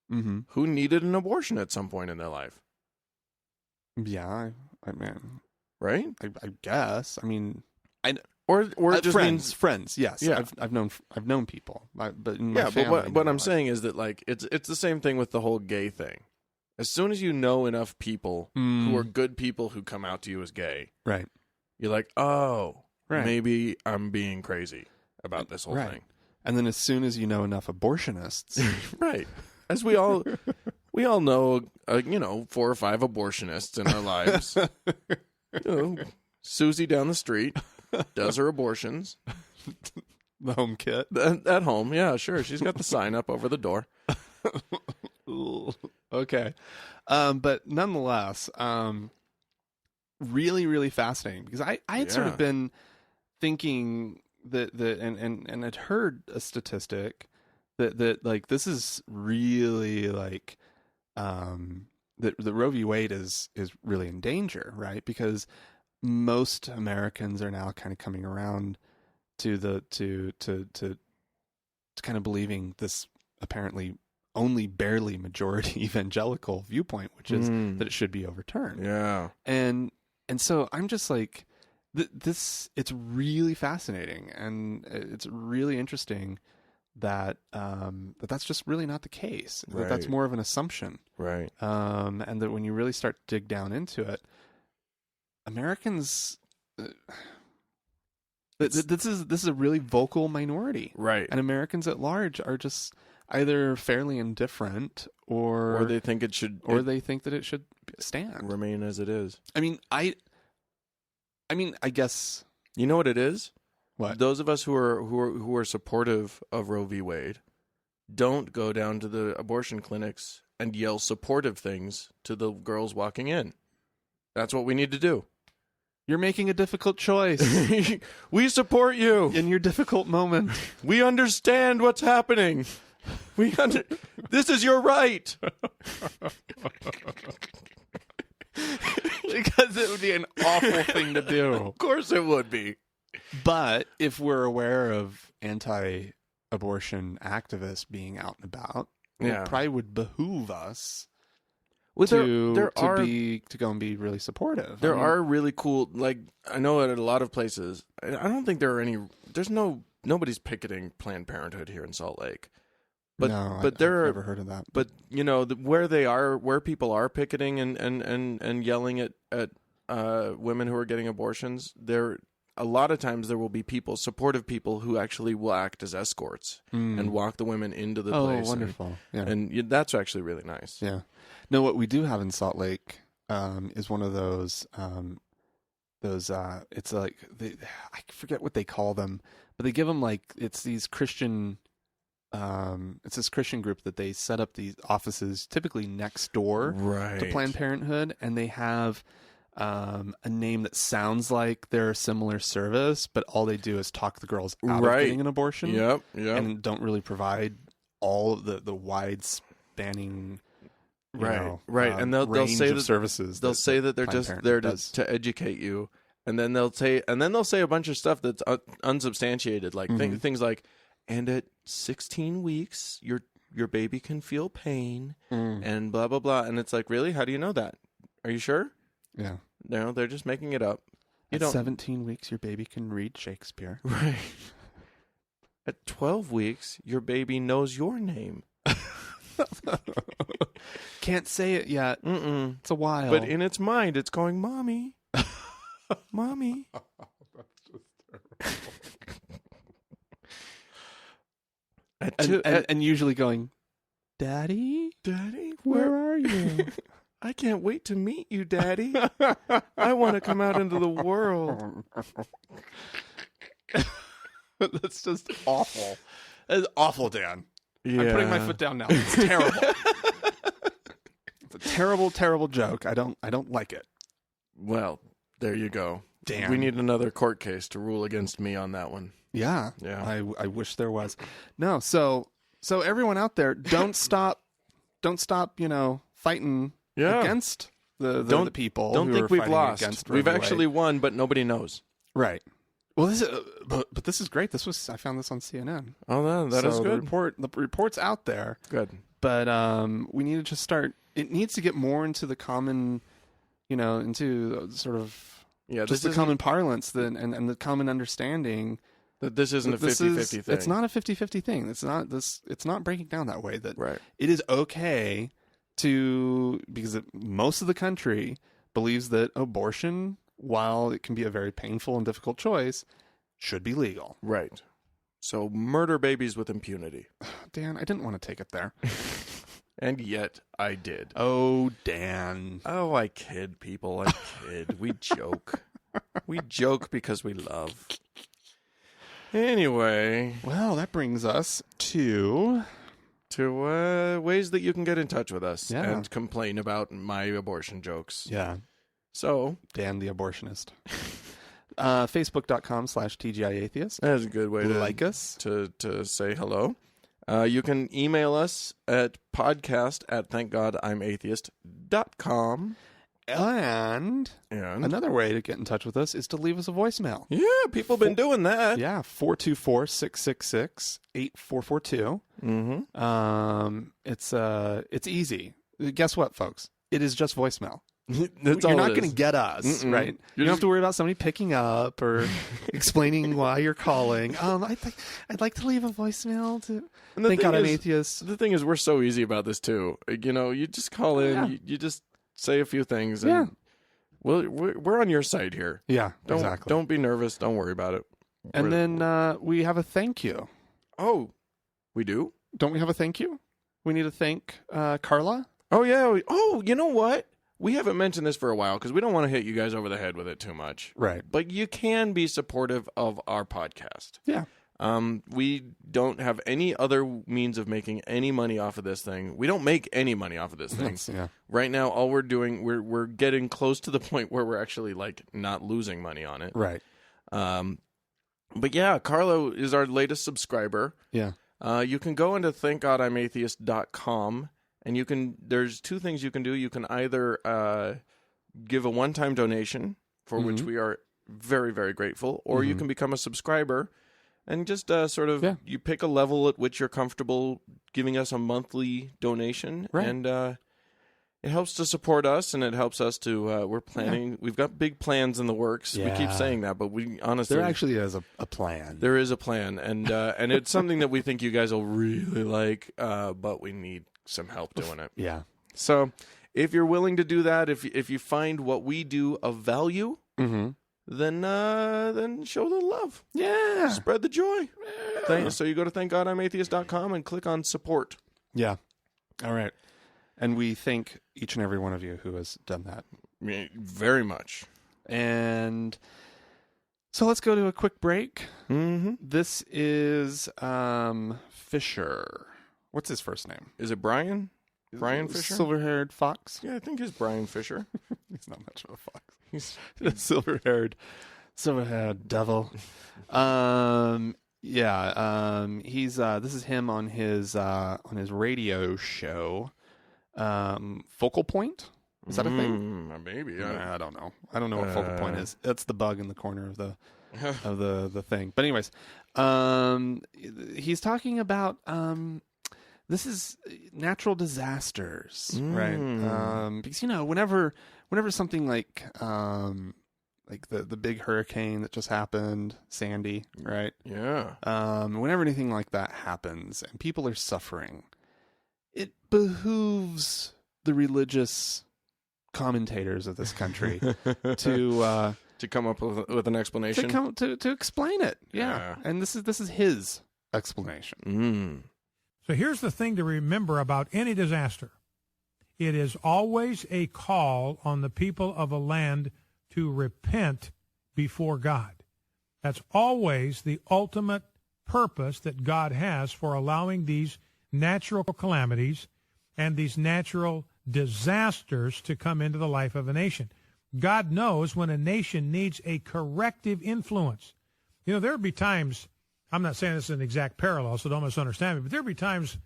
who needed an abortion at some point in their life. Yeah, I mean, right? I guess. I mean, or it just friends. Friends. Yes. Yeah. I've known people, but in my family, but what I'm saying is that like it's the same thing with the whole gay thing. As soon as you know enough people who are good people who come out to you as gay, right? You're like, oh, right. Maybe I'm being crazy about this whole thing. And then as soon as you know enough abortionists, right? As we all know, 4 or 5 abortionists in our lives. Susie down the street does her abortions. The home kit at home, yeah, sure. She's got the sign up over the door. Okay, but nonetheless, really, really fascinating because I had sort of been thinking that and had heard a statistic that like this is really like that the Roe v. Wade is really in danger, right? Because most Americans are now kind of coming around to to kind of believing this apparently only barely majority evangelical viewpoint, which is that it should be overturned. Yeah. And so I'm just like, this, it's really fascinating. And it's really interesting that, that's just really not the case. Right. That's more of an assumption. Right. And that when you really start to dig down into it, Americans, this is a really vocal minority. Right. And Americans at large are just either fairly indifferent or they think it should, they think that it should stand, remain as it is. I mean, I guess, you know what it is? What? Those of us who are supportive of Roe v. Wade don't go down to the abortion clinics and yell supportive things to the girls walking in. That's what we need to do. You're making a difficult choice. We support you in your difficult moment. We understand what's happening. This is your right. Because it would be an awful thing to do. Of course it would be. But if we're aware of anti-abortion activists being out and about, it probably would behoove us to go and be really supportive. There are really cool, like, I know at a lot of places, I don't think nobody's picketing Planned Parenthood here in Salt Lake. But I've never heard of that. But where people are picketing and yelling at women who are getting abortions, a lot of times there will be supportive people who actually will act as escorts and walk the women into the place. Oh, wonderful! And that's actually really nice. Yeah. No, what we do have in Salt Lake is one of those it's like I forget what they call them, but they give them like it's these Christian it's this Christian group that they set up these offices typically next door to Planned Parenthood, and they have a name that sounds like they're a similar service, but all they do is talk the girls out of getting an abortion. Yep. And don't really provide all of the wide spanning and they'll say that services. They'll say that they're just there to educate you, and then they'll say a bunch of stuff that's unsubstantiated, like things like, and at 16 weeks your baby can feel pain and blah blah blah, and it's like, really? How do you know that? Are you sure? Yeah. No, they're just making it up. At 17 weeks, your baby can read Shakespeare. Right. At 12 weeks, your baby knows your name. Can't say it yet. It's a while. But in its mind, it's going, Mommy. Mommy. That's just terrible. And usually going, Daddy? Daddy? Where are you? I can't wait to meet you, Daddy. I want to come out into the world. That's just awful. That's awful, Dan. Yeah. I'm putting my foot down now. It's terrible. It's a terrible, terrible joke. I don't like it. Well, there you go. Dan. We need another court case to rule against me on that one. Yeah. Yeah. I wish there was. No, so everyone out there, don't stop, fighting against the people. Don't think we've lost. We've Roe v. actually won, but nobody knows. Right. Well, this is, but this is great. I found this on CNN. Oh, no, that is good. The report's out there. Good. But we need to just start. It needs to get more into the common, into sort of just the common parlance and the common understanding that this isn't a 50-50 thing. It's not a 50-50 thing. It's not breaking down that way. That right. It is okay because most of the country believes that abortion, while it can be a very painful and difficult choice, should be legal. Right. So murder babies with impunity. Dan, I didn't want to take it there. And yet I did. Oh, Dan. Oh, I kid people. I kid. We joke. We joke because we love. Anyway. Well, that brings us to ways that you can get in touch with us and complain about my abortion jokes. Yeah. So, Dan the abortionist. Facebook.com/TGIAtheist. That's a good way to like us. To say hello. You can email us at podcast@thankgodimatheist.com. And another way to get in touch with us is to leave us a voicemail. Yeah, people have been doing that. Yeah, 424-666-8442. It's easy. Guess what, folks? It is just voicemail. You're not going to get us, right? You don't have to worry about somebody picking up or explaining why you're calling. I'd like to leave a voicemail to thank God I'm atheist. The thing is, we're so easy about this too. You just call in, you just say a few things, and we're on your side here. Yeah, exactly. Don't be nervous. Don't worry about it. And then we have a thank you. Oh, we do? Don't we have a thank you? We need to thank Carla. Oh, yeah. You know what? We haven't mentioned this for a while because we don't want to hit you guys over the head with it too much. Right. But you can be supportive of our podcast. Yeah. We don't have any other means of making any money off of this thing. We don't make any money off of this thing. Right now, all we're doing, we're getting close to the point where we're actually not losing money on it. Right. But yeah, Carlo is our latest subscriber. Yeah. You can go into thankgodimatheist.com. And there's two things you can do. You can either give a one-time donation, for which we are very, very grateful, or you can become a subscriber and just you pick a level at which you're comfortable giving us a monthly donation. Right. And it helps to support us, and it helps us to, we're planning, we've got big plans in the works. Yeah. We keep saying that, but we honestly... There actually is a plan. There is a plan, and it's something that we think you guys will really like, but we need some help doing it. Yeah. So if you're willing to do that, if you find what we do of value, then show the love. Yeah. Spread the joy. Yeah. So you go to thankgodimatheist.com and click on support. Yeah. All right. And we thank each and every one of you who has done that. Very much. And so let's go to a quick break. Mm-hmm. This is Fisher. What's his first name? Is it Brian? Brian Fisher? Silver-haired fox? Yeah, I think it's Brian Fisher. He's not much of a fox. He's a silver-haired devil. He's this is him on his radio show. Focal Point? Is that a thing? Maybe. I don't know. I don't know what Focal Point is. That's the bug in the corner of the of the thing. But anyways, he's talking about this is natural disasters, right? Because whenever something like the big hurricane that just happened, Sandy, right? Yeah. Whenever anything like that happens and people are suffering, it behooves the religious commentators of this country to come up with an explanation, to explain it. Yeah. And this is his explanation. So here's the thing to remember about any disaster. It is always a call on the people of a land to repent before God. That's always the ultimate purpose that God has for allowing these natural calamities and these natural disasters to come into the life of a nation. God knows when a nation needs a corrective influence. There would be times, I'm not saying this is an exact parallel, so don't misunderstand me, but there would be times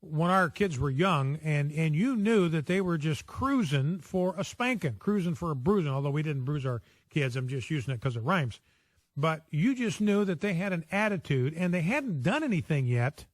when our kids were young and you knew that they were just cruising for a spanking, cruising for a bruising, although we didn't bruise our kids. I'm just using it because it rhymes. But you just knew that they had an attitude and they hadn't done anything yet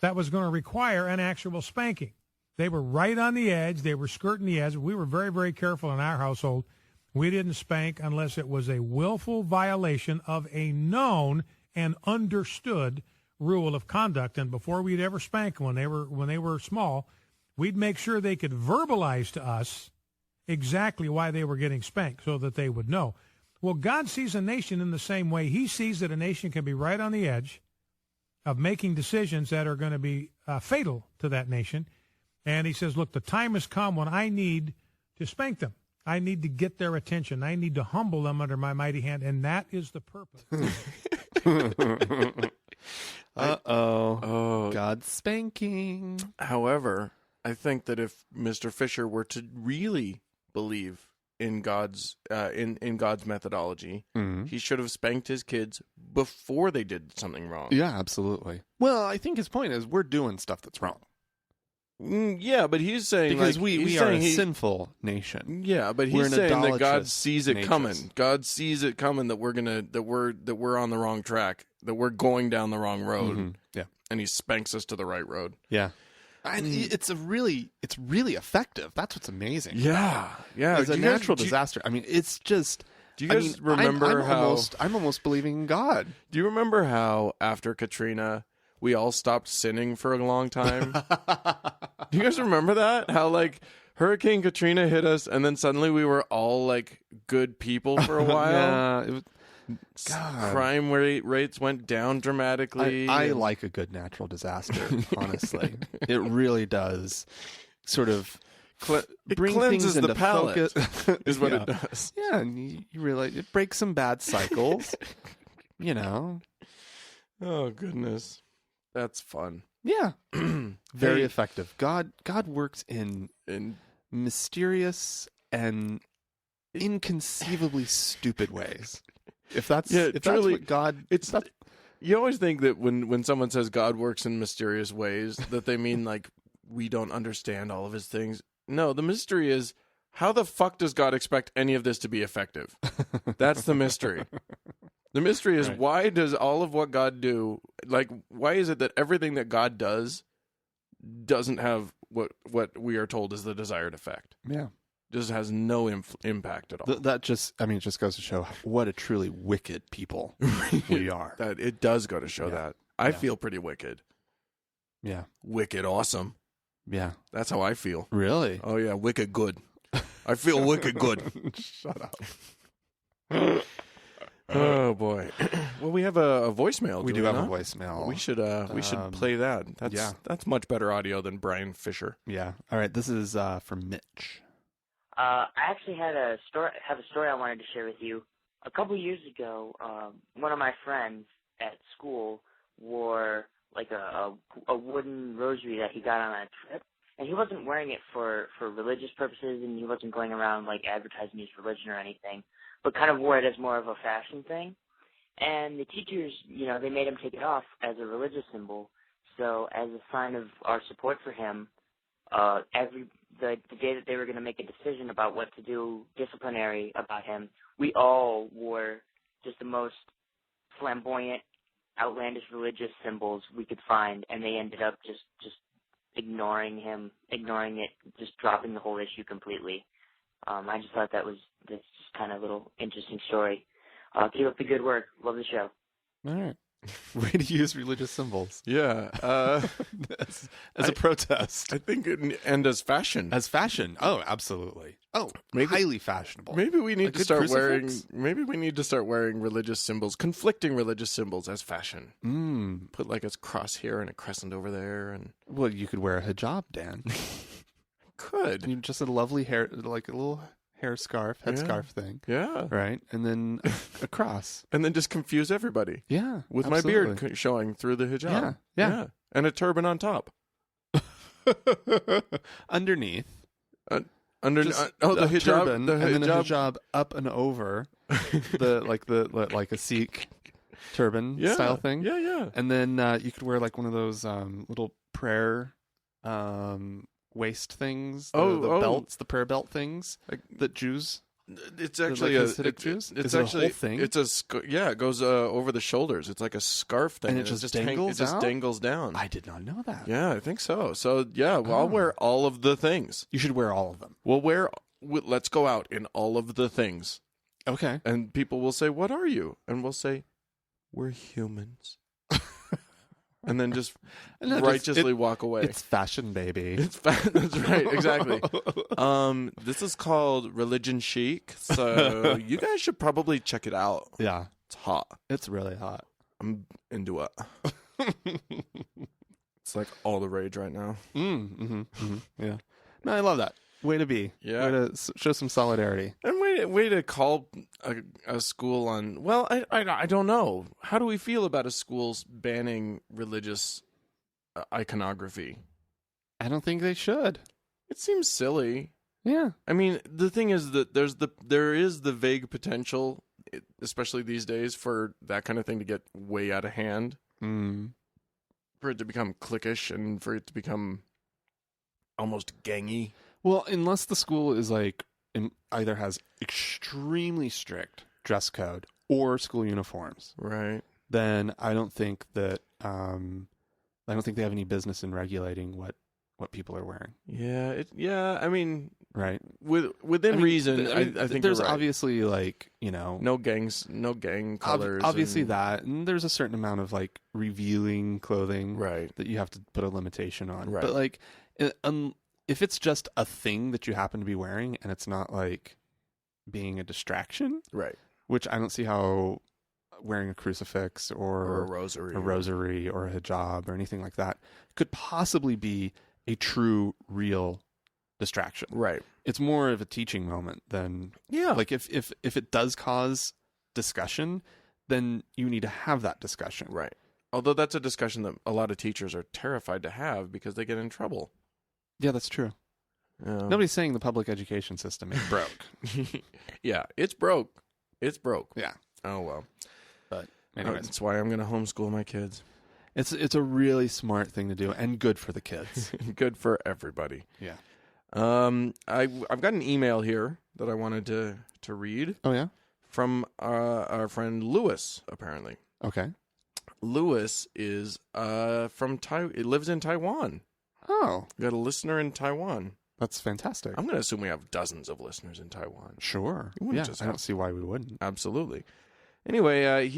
that was going to require an actual spanking. They were right on the edge. They were skirting the edge. We were very, very careful in our household. We didn't spank unless it was a willful violation of a known and understood rule of conduct. And before we'd ever spank when they were small, we'd make sure they could verbalize to us exactly why they were getting spanked so that they would know. Well, God sees a nation in the same way. He sees that a nation can be right on the edge of making decisions that are going to be fatal to that nation. And he says, look, the time has come when I need to spank them. I need to get their attention. I need to humble them under my mighty hand. And that is the purpose. God's spanking. However, I think that if Mr. Fisher were to really believe in God's in God's methodology, he should have spanked his kids before they did something wrong. Yeah, absolutely. Well, I think his point is we're doing stuff that's wrong. Yeah, but he's saying because we are a sinful nation. Yeah, but he's saying that God sees it coming. God sees it coming that we're on the wrong track, that we're going down the wrong road. Yeah, and he spanks us to the right road. Yeah, and it's really effective. That's what's amazing. Yeah. As a natural disaster. I mean, it's just. Do you guys remember how I'm almost believing in God? Do you remember how after Katrina we all stopped sinning for a long time? Do you guys remember that? How Hurricane Katrina hit us and then suddenly we were all good people for a while? Yeah. It was, crime rates went down dramatically. I like a good natural disaster, honestly. It really does sort of bring cleanses things into the palate focus. is what it does. Yeah, and you realize it breaks some bad cycles. Oh, goodness. That's fun. Yeah. Very effective. God works in mysterious and inconceivably stupid ways. If that's what God... You always think that when someone says God works in mysterious ways, that they mean we don't understand all of his things. No, the mystery is, how the fuck does God expect any of this to be effective? That's the mystery. The mystery is, why does all of what God do, why is it that everything that God does doesn't have what we are told is the desired effect? Yeah. Just has no impact at all. It just goes to show what a truly wicked people we are. That it does go to show that. I feel pretty wicked. Yeah. Wicked awesome. Yeah. That's how I feel. Really? Oh, yeah. Wicked good. I feel wicked good. Shut up. Oh boy! Well, we have a voicemail. We do have a voicemail. We should play that. That's much better audio than Brian Fisher. Yeah. All right. This is from Mitch. I actually have a story I wanted to share with you. A couple years ago, one of my friends at school wore like a wooden rosary that he got on a trip, and he wasn't wearing it for religious purposes, and he wasn't going around like advertising his religion or anything, but kind of wore it as more of a fashion thing. And the teachers, they made him take it off as a religious symbol. So as a sign of our support for him, the day that they were going to make a decision about what to do disciplinary about him, we all wore just the most flamboyant, outlandish religious symbols we could find, and they ended up just ignoring it, just dropping the whole issue completely. I just thought that's just kind of a little interesting story. Keep up the good work. Love the show. All right. Way to use religious symbols. Yeah. As a protest. I think, and as fashion. As fashion. Oh, absolutely. Oh, highly fashionable. Maybe we need A to good start crucifix? wearing religious symbols, conflicting religious symbols as fashion. Put like a cross here and a crescent over there, and Well, you could wear a hijab, Dan. could. You just a lovely hair, like a little hair scarf, headscarf thing. Yeah. Right? And then a cross. And then just confuse everybody. Yeah. With absolutely. my beard showing through the hijab. Yeah. And a turban on top. Underneath. The a hijab. turban, The and then a hijab. hijab up and over like a Sikh turban Yeah. style thing. Yeah. And then you could wear like one of those little prayer waist things. The belts, the prayer belt things that Jews. It's actually Hasidic Jews? It's Is it a actually whole thing? It's it goes over the shoulders. It's like a scarf thing, And it just dangles It just out? dangles down. I did not know that. Yeah, I think so. So yeah, well, I'll wear all of the things. You should wear all of them. Let's go out in all of the things, Okay. and people will say, "What are you?" And we'll say, "We're humans." And then just No, righteously walk away. It's fashion, baby. That's right, exactly. This is called Religion Chic, so you guys should probably check it out. Yeah. It's hot. It's really hot. I'm into it. It's like all the rage right now. Yeah. No, I love that. Way to be. Yeah. Way to show some solidarity. And way to call a school on. Well, I don't know. How do we feel about a school's banning religious iconography? I don't think they should. It seems silly. Yeah. I mean, the thing is that there is the vague potential, especially these days, for that kind of thing to get way out of hand, for it to become cliquish and for it to become almost gangy. Well, unless the school is like either has extremely strict dress code or school uniforms, Right. then I don't think that they have any business in regulating what people are wearing. Yeah. I mean, Right. within reason, I think there's you're right. obviously like, no gang colors. obviously and- that, and there's a certain amount of like revealing clothing Right. that you have to put a limitation on. Right. But like, if it's just a thing that you happen to be wearing and it's not like being a distraction, Right. which I don't see how wearing a crucifix Or a rosary. or a hijab or anything like that could possibly be a true, real distraction. Right. It's more of a teaching moment than Yeah. like if it does cause discussion, then you need to have that discussion. Right. Although that's a discussion that a lot of teachers are terrified to have because they get in trouble. Yeah, that's true. Nobody's saying the public education system is broke. Yeah, it's broke. It's broke. Yeah. Oh well. But anyways, That's why I'm going to homeschool my kids. it's a really smart thing to do and good for the kids. Good for everybody. Yeah. I've got an email here that I wanted to read Oh yeah. from our friend Lewis. Apparently, Okay. Lewis is from Taiwan. He lives in Taiwan. Oh, We got a listener in Taiwan. that's fantastic. I'm going to assume we have dozens of listeners in Taiwan. Sure. You wouldn't Yeah, just I have- don't see why we wouldn't. Absolutely. Anyway,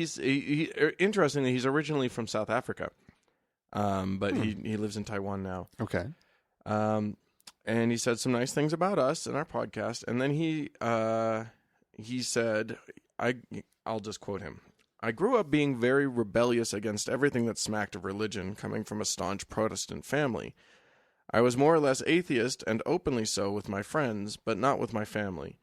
interestingly, he's originally from South Africa, but he lives in Taiwan now. Okay. And he said some nice things about us and our podcast. And then he said, I'll just quote him. I grew up being very rebellious against everything that smacked of religion, coming from a staunch Protestant family. I was more or less atheist and openly so with my friends, but not with my family.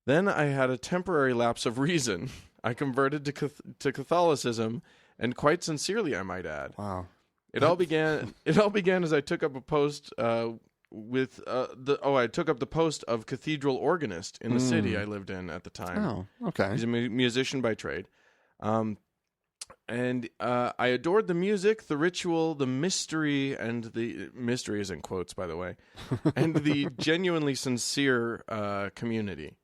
Then I had a temporary lapse of reason. I converted to Catholicism, and quite sincerely, I might add. Wow. It all began as I took up a post I took up the post of cathedral organist in the city I lived in at the time. Oh, okay. He's a musician by trade. And I adored the music, the ritual, the mystery, and the mystery is in quotes, by the way, and the genuinely sincere community.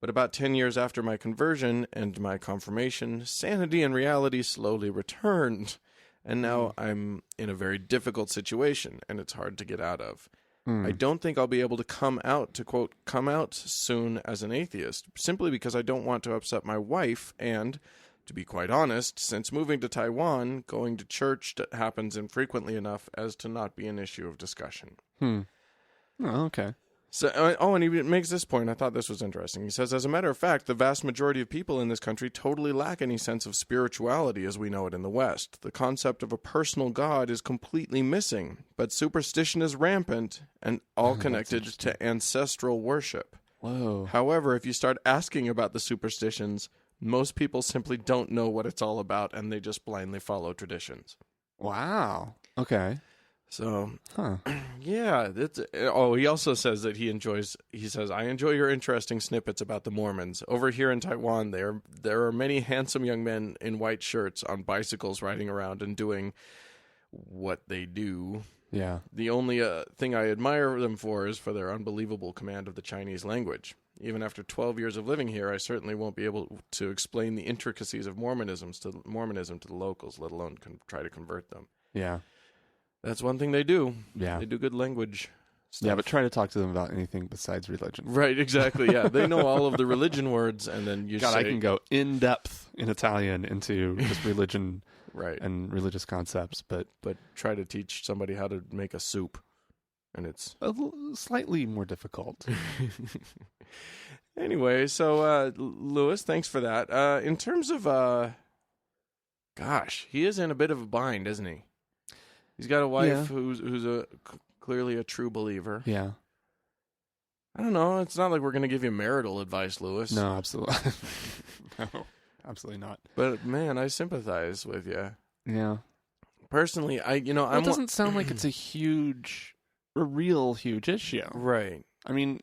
But about 10 years after my conversion and my confirmation, sanity and reality slowly returned. And now I'm in a very difficult situation, and it's hard to get out of. I don't think I'll be able to come out soon as an atheist, simply because I don't want to upset my wife, and, to be quite honest, since moving to Taiwan, going to church happens infrequently enough as to not be an issue of discussion. Oh, okay. So, and he makes this point. I thought this was interesting. He says, as a matter of fact, the vast majority of people in this country totally lack any sense of spirituality as we know it in the West. The concept of a personal God is completely missing, but superstition is rampant and all connected to ancestral worship. Whoa. However, if you start asking about the superstitions, most people simply don't know what it's all about, and they just blindly follow traditions. Wow. Okay. So, Huh. yeah. He also says that he says, I enjoy your interesting snippets about the Mormons. Over here in Taiwan, there are many handsome young men in white shirts on bicycles riding around and doing what they do. Yeah. The only thing I admire them for is for their unbelievable command of the Chinese language. Even after 12 years of living here, I certainly won't be able to explain the intricacies of Mormonism to the locals, let alone try to convert them. Yeah. That's one thing they do. Yeah. They do good language stuff. Yeah, but try to talk to them about anything besides religion. Right, exactly, yeah. They know all of the religion words, and then you God, say... I can go in depth in Italian into just religion right. and religious concepts, but try to teach somebody how to make a soup, and it's... slightly more difficult. Anyway, so, Lewis, thanks for that. In terms of... gosh, he is in a bit of a bind, isn't he? He's got a wife who's clearly a true believer. Yeah. I don't know. It's not like we're going to give you marital advice, Lewis. No, absolutely. No, absolutely not. But, man, I sympathize with you. Yeah. Personally, it doesn't sound like it's a real huge issue. Right. I mean,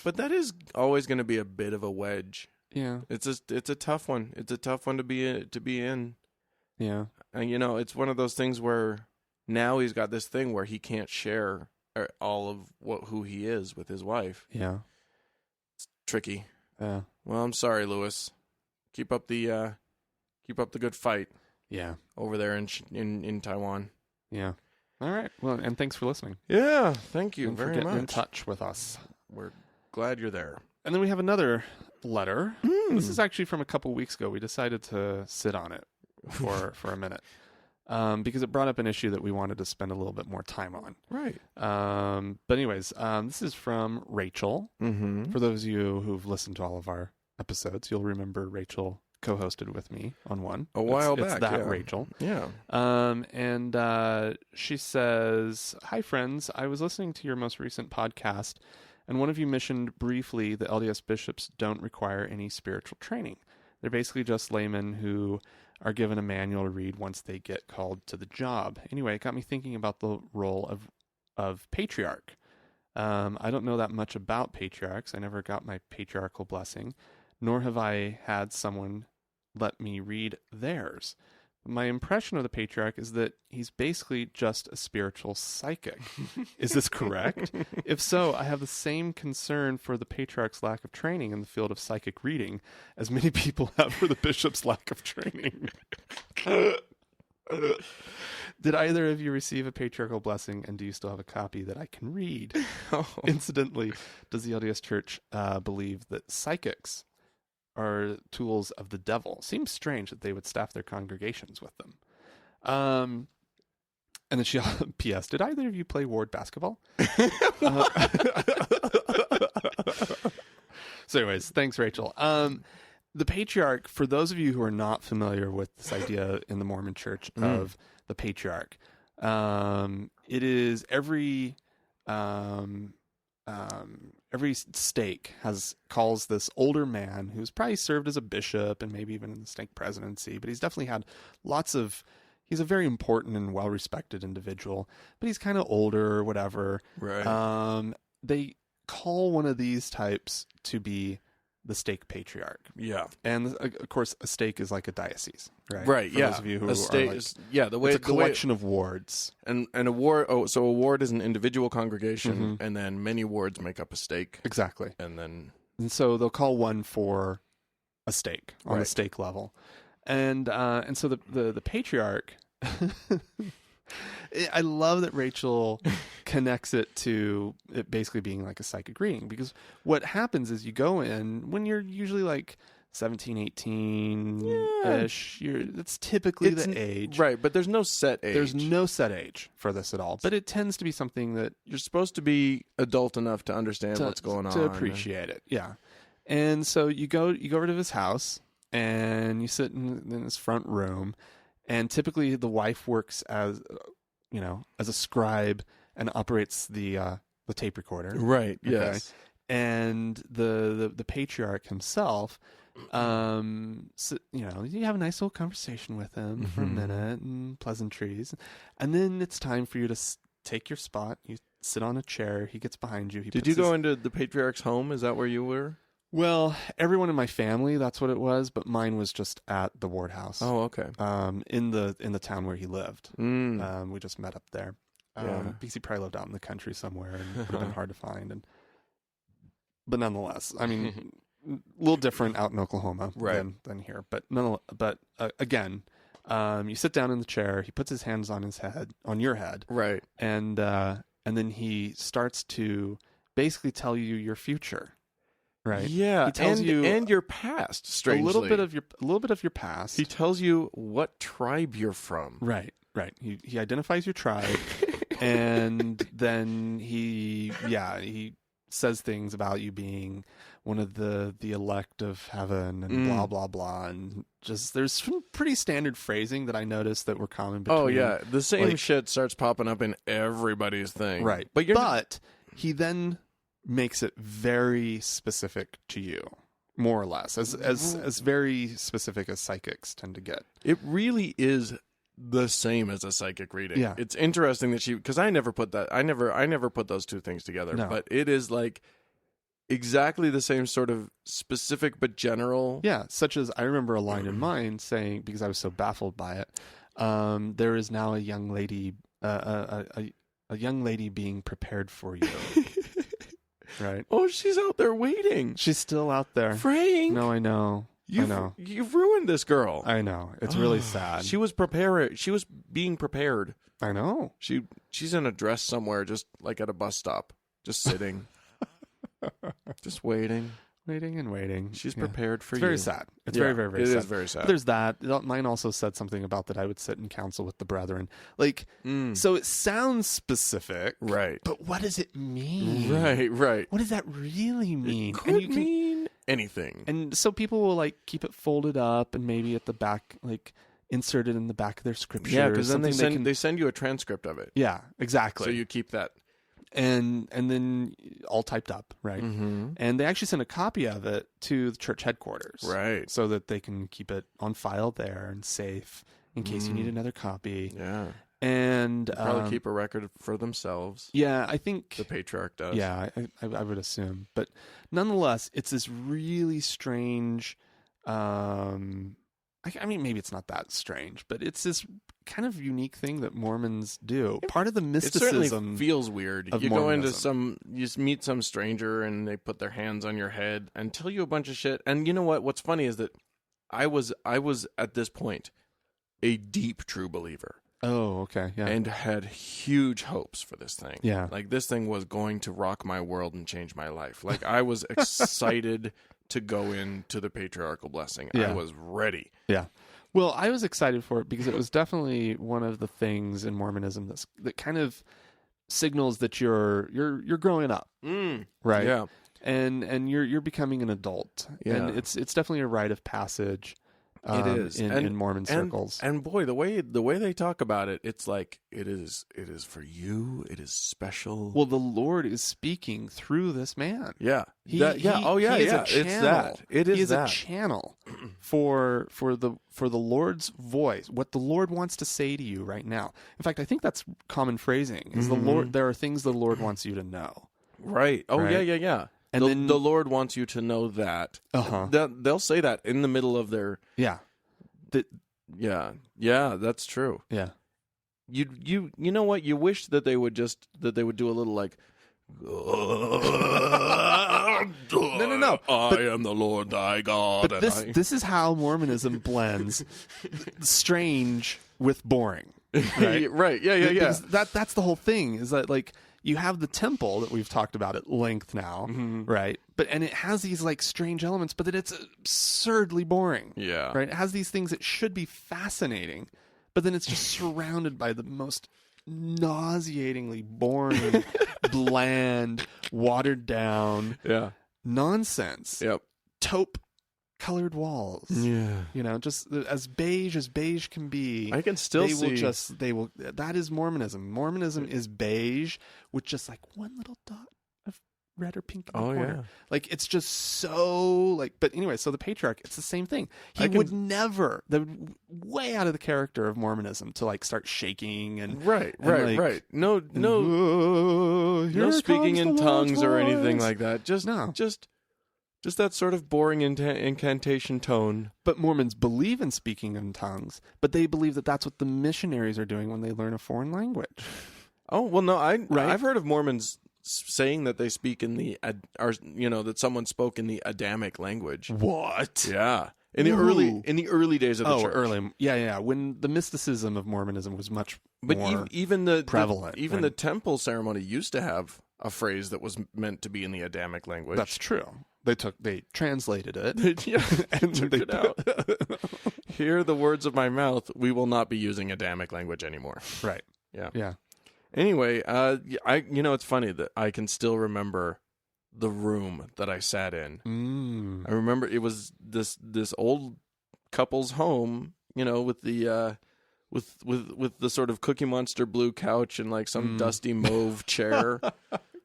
but that is always going to be a bit of a wedge. Yeah. It's a tough one. It's a tough one to be in. Yeah. And, it's one of those things where now he's got this thing where he can't share all of who he is with his wife. Yeah. It's tricky. Yeah. Well, I'm sorry, Lewis. Keep up the good fight. Yeah. Over there in Taiwan. Yeah. All right. Well, and thanks for listening. Yeah. Thank you and for very getting much. in touch with us. We're glad you're there. And then we have another letter. This is actually from a couple weeks ago. We decided to sit on it for a minute. Because it brought up an issue that we wanted to spend a little bit more time on. Right. But anyways, this is from Rachel. Mm-hmm. For those of you who've listened to all of our episodes, you'll remember Rachel co-hosted with me on one. A while back. It's that yeah. Rachel. Yeah. And she says, "Hi, friends. I was listening to your most recent podcast, and one of you mentioned briefly that LDS bishops don't require any spiritual training. They're basically just laymen who are given a manual to read once they get called to the job. Anyway, it got me thinking about the role of patriarch. I don't know that much about patriarchs. I never got my patriarchal blessing, nor have I had someone let me read theirs. My impression of the patriarch is that he's basically just a spiritual psychic. Is this correct? If so, I have the same concern for the patriarch's lack of training in the field of psychic reading as many people have for the bishop's lack of training." Did either of you receive a patriarchal blessing, and do you still have a copy that I can read? Incidentally, does the LDS Church believe that psychics are tools of the devil? Seems strange that they would staff their congregations with them. And then she, P.S., did either of you play ward basketball? So anyways, thanks, Rachel. The patriarch, for those of you who are not familiar with this idea in the Mormon Church of the patriarch, it is every every stake calls this older man who's probably served as a bishop and maybe even in the stake presidency, but he's definitely had he's a very important and well-respected individual, but he's kind of older or whatever. Right. They call one of these types to be the stake patriarch. Yeah. And of course, a stake is like a diocese, right? Right. For yeah. those of you who a stake are like, is, the way it's a collection of wards. And a ward. Oh, so a ward is an individual congregation, and then many wards make up a stake. Exactly. And so they'll call one for a stake on the Right. stake level, and so the patriarch. I love that Rachel connects it to it basically being like a psychic reading, because what happens is you go in when you're usually like 17, 18-ish. That's typically the age. Right, but there's no set age. There's no set age for this at all, but it tends to be something that You're supposed to be adult enough to understand what's going on. to appreciate it. Yeah. And so you go over to his house and you sit in his front room, and typically the wife works as a scribe and operates the tape recorder. Right. Okay? Yes. And the patriarch himself, so, you have a nice little conversation with him for a minute and pleasantries, and then it's time for you to take your spot. You sit on a chair. He gets behind you. Did you go into the patriarch's home? Is that where you were? Well, everyone in my family, that's what it was, but mine was just at the ward house. Oh, okay. In the town where he lived. We just met up there. Because he probably lived out in the country somewhere and would have been hard to find. But nonetheless, I mean, a little different out in Oklahoma than here. But again, you sit down in the chair. He puts his hands on your head, right, and then he starts to basically tell you your future. Right. Yeah, he tells you your past. Strangely, a little bit of your past. He tells you what tribe you're from. Right. He identifies your tribe, and then he says things about you being one of the elect of heaven and blah blah blah, and just there's some pretty standard phrasing that I noticed that were common between. Oh yeah, the same shit starts popping up in everybody's thing. Right, but he then makes it very specific to you, more or less, as very specific as psychics tend to get. It really is the same as a psychic reading. Yeah. It's interesting that because I never put those two things together, but it is like exactly the same sort of specific but general. Yeah, such as I remember a line in mine saying, because I was so baffled by it, there is now a young lady being prepared for you. Right. Oh, she's out there waiting. She's still out there. Frank. No, I know. You've ruined this girl. I know. It's really sad. She was prepared. She was being prepared. I know. She's in a dress somewhere, just like at a bus stop, just sitting, just waiting. Waiting. She's prepared for it's you. Very sad. It's very, very, very sad. It is very sad. But there's that. Mine also said something about that I would sit in council with the brethren. So it sounds specific. Right. But what does it mean? Right. What does that really mean? It could mean anything. And so people will keep it folded up and maybe at the back, inserted in the back of their scripture. Yeah, because then they send you a transcript of it. Yeah, exactly. So you keep that. And then all typed up, right? Mm-hmm. And they actually send a copy of it to the church headquarters, right? So that they can keep it on file there and safe in case you need another copy. Yeah, and probably keep a record for themselves. Yeah, I think the patriarch does. Yeah, I would assume, but nonetheless, it's this really strange. I mean, maybe it's not that strange, but it's this kind of unique thing that Mormons do. Part of the mysticism. It certainly feels weird. You go into you meet some stranger and they put their hands on your head and tell you a bunch of shit. And you know what? What's funny is that I was at this point a deep true believer. Oh, okay, yeah. And had huge hopes for this thing. Yeah. This thing was going to rock my world and change my life. I was excited to go into the patriarchal blessing. Yeah. I was ready. Yeah. Well, I was excited for it because it was definitely one of the things in Mormonism that kind of signals that you're growing up, right? Yeah, and you're becoming an adult, yeah. And it's definitely a rite of passage. It is in Mormon circles. And boy, the way they talk about it, it's like it is for you. It is special. Well, the Lord is speaking through this man. Yeah. He yeah. is a channel. It's that. It is he is that. a channel for the Lord's voice. What the Lord wants to say to you right now. In fact, I think that's common phrasing. Is the Lord? There are things the Lord wants you to know. Right. Oh, right? yeah. And then the Lord wants you to know that. They'll say that in the middle of their. Yeah. Yeah, that's true. Yeah. You know what? You wish that they would do a little like. No. I am the Lord thy God. But this is how Mormonism blends strange with boring. Right. Right. Yeah. That's the whole thing. Is that like. You have the temple that we've talked about at length now, right? And it has these like strange elements, but then it's absurdly boring. Yeah. Right? It has these things that should be fascinating, but then it's just surrounded by the most nauseatingly boring, bland, watered down nonsense. Yep. Taupe colored walls. Yeah. Just as beige can be. I can still see. That is Mormonism. Mormonism is beige with just like one little dot of red or pink in the corner. Yeah. Like it's just so like, but anyway, so the patriarch, it's the same thing. He would never, way out of the character of Mormonism to like start shaking and. Right. No speaking in tongues or anything like that. Just that sort of boring incantation tone. But Mormons believe in speaking in tongues, but they believe that that's what the missionaries are doing when they learn a foreign language. Oh, well, no, I've heard of Mormons saying that they speak in that someone spoke in the Adamic language. What? Yeah. In the early days of the church. Early. Yeah. When the mysticism of Mormonism was much more prevalent. Even the temple ceremony used to have a phrase that was meant to be in the Adamic language. That's true. They translated it. And took it out. Hear the words of my mouth. We will not be using Adamic language anymore. Right. Yeah. Anyway, it's funny that I can still remember the room that I sat in. I remember it was this old couple's home, with the with the sort of Cookie Monster blue couch and like some dusty mauve chair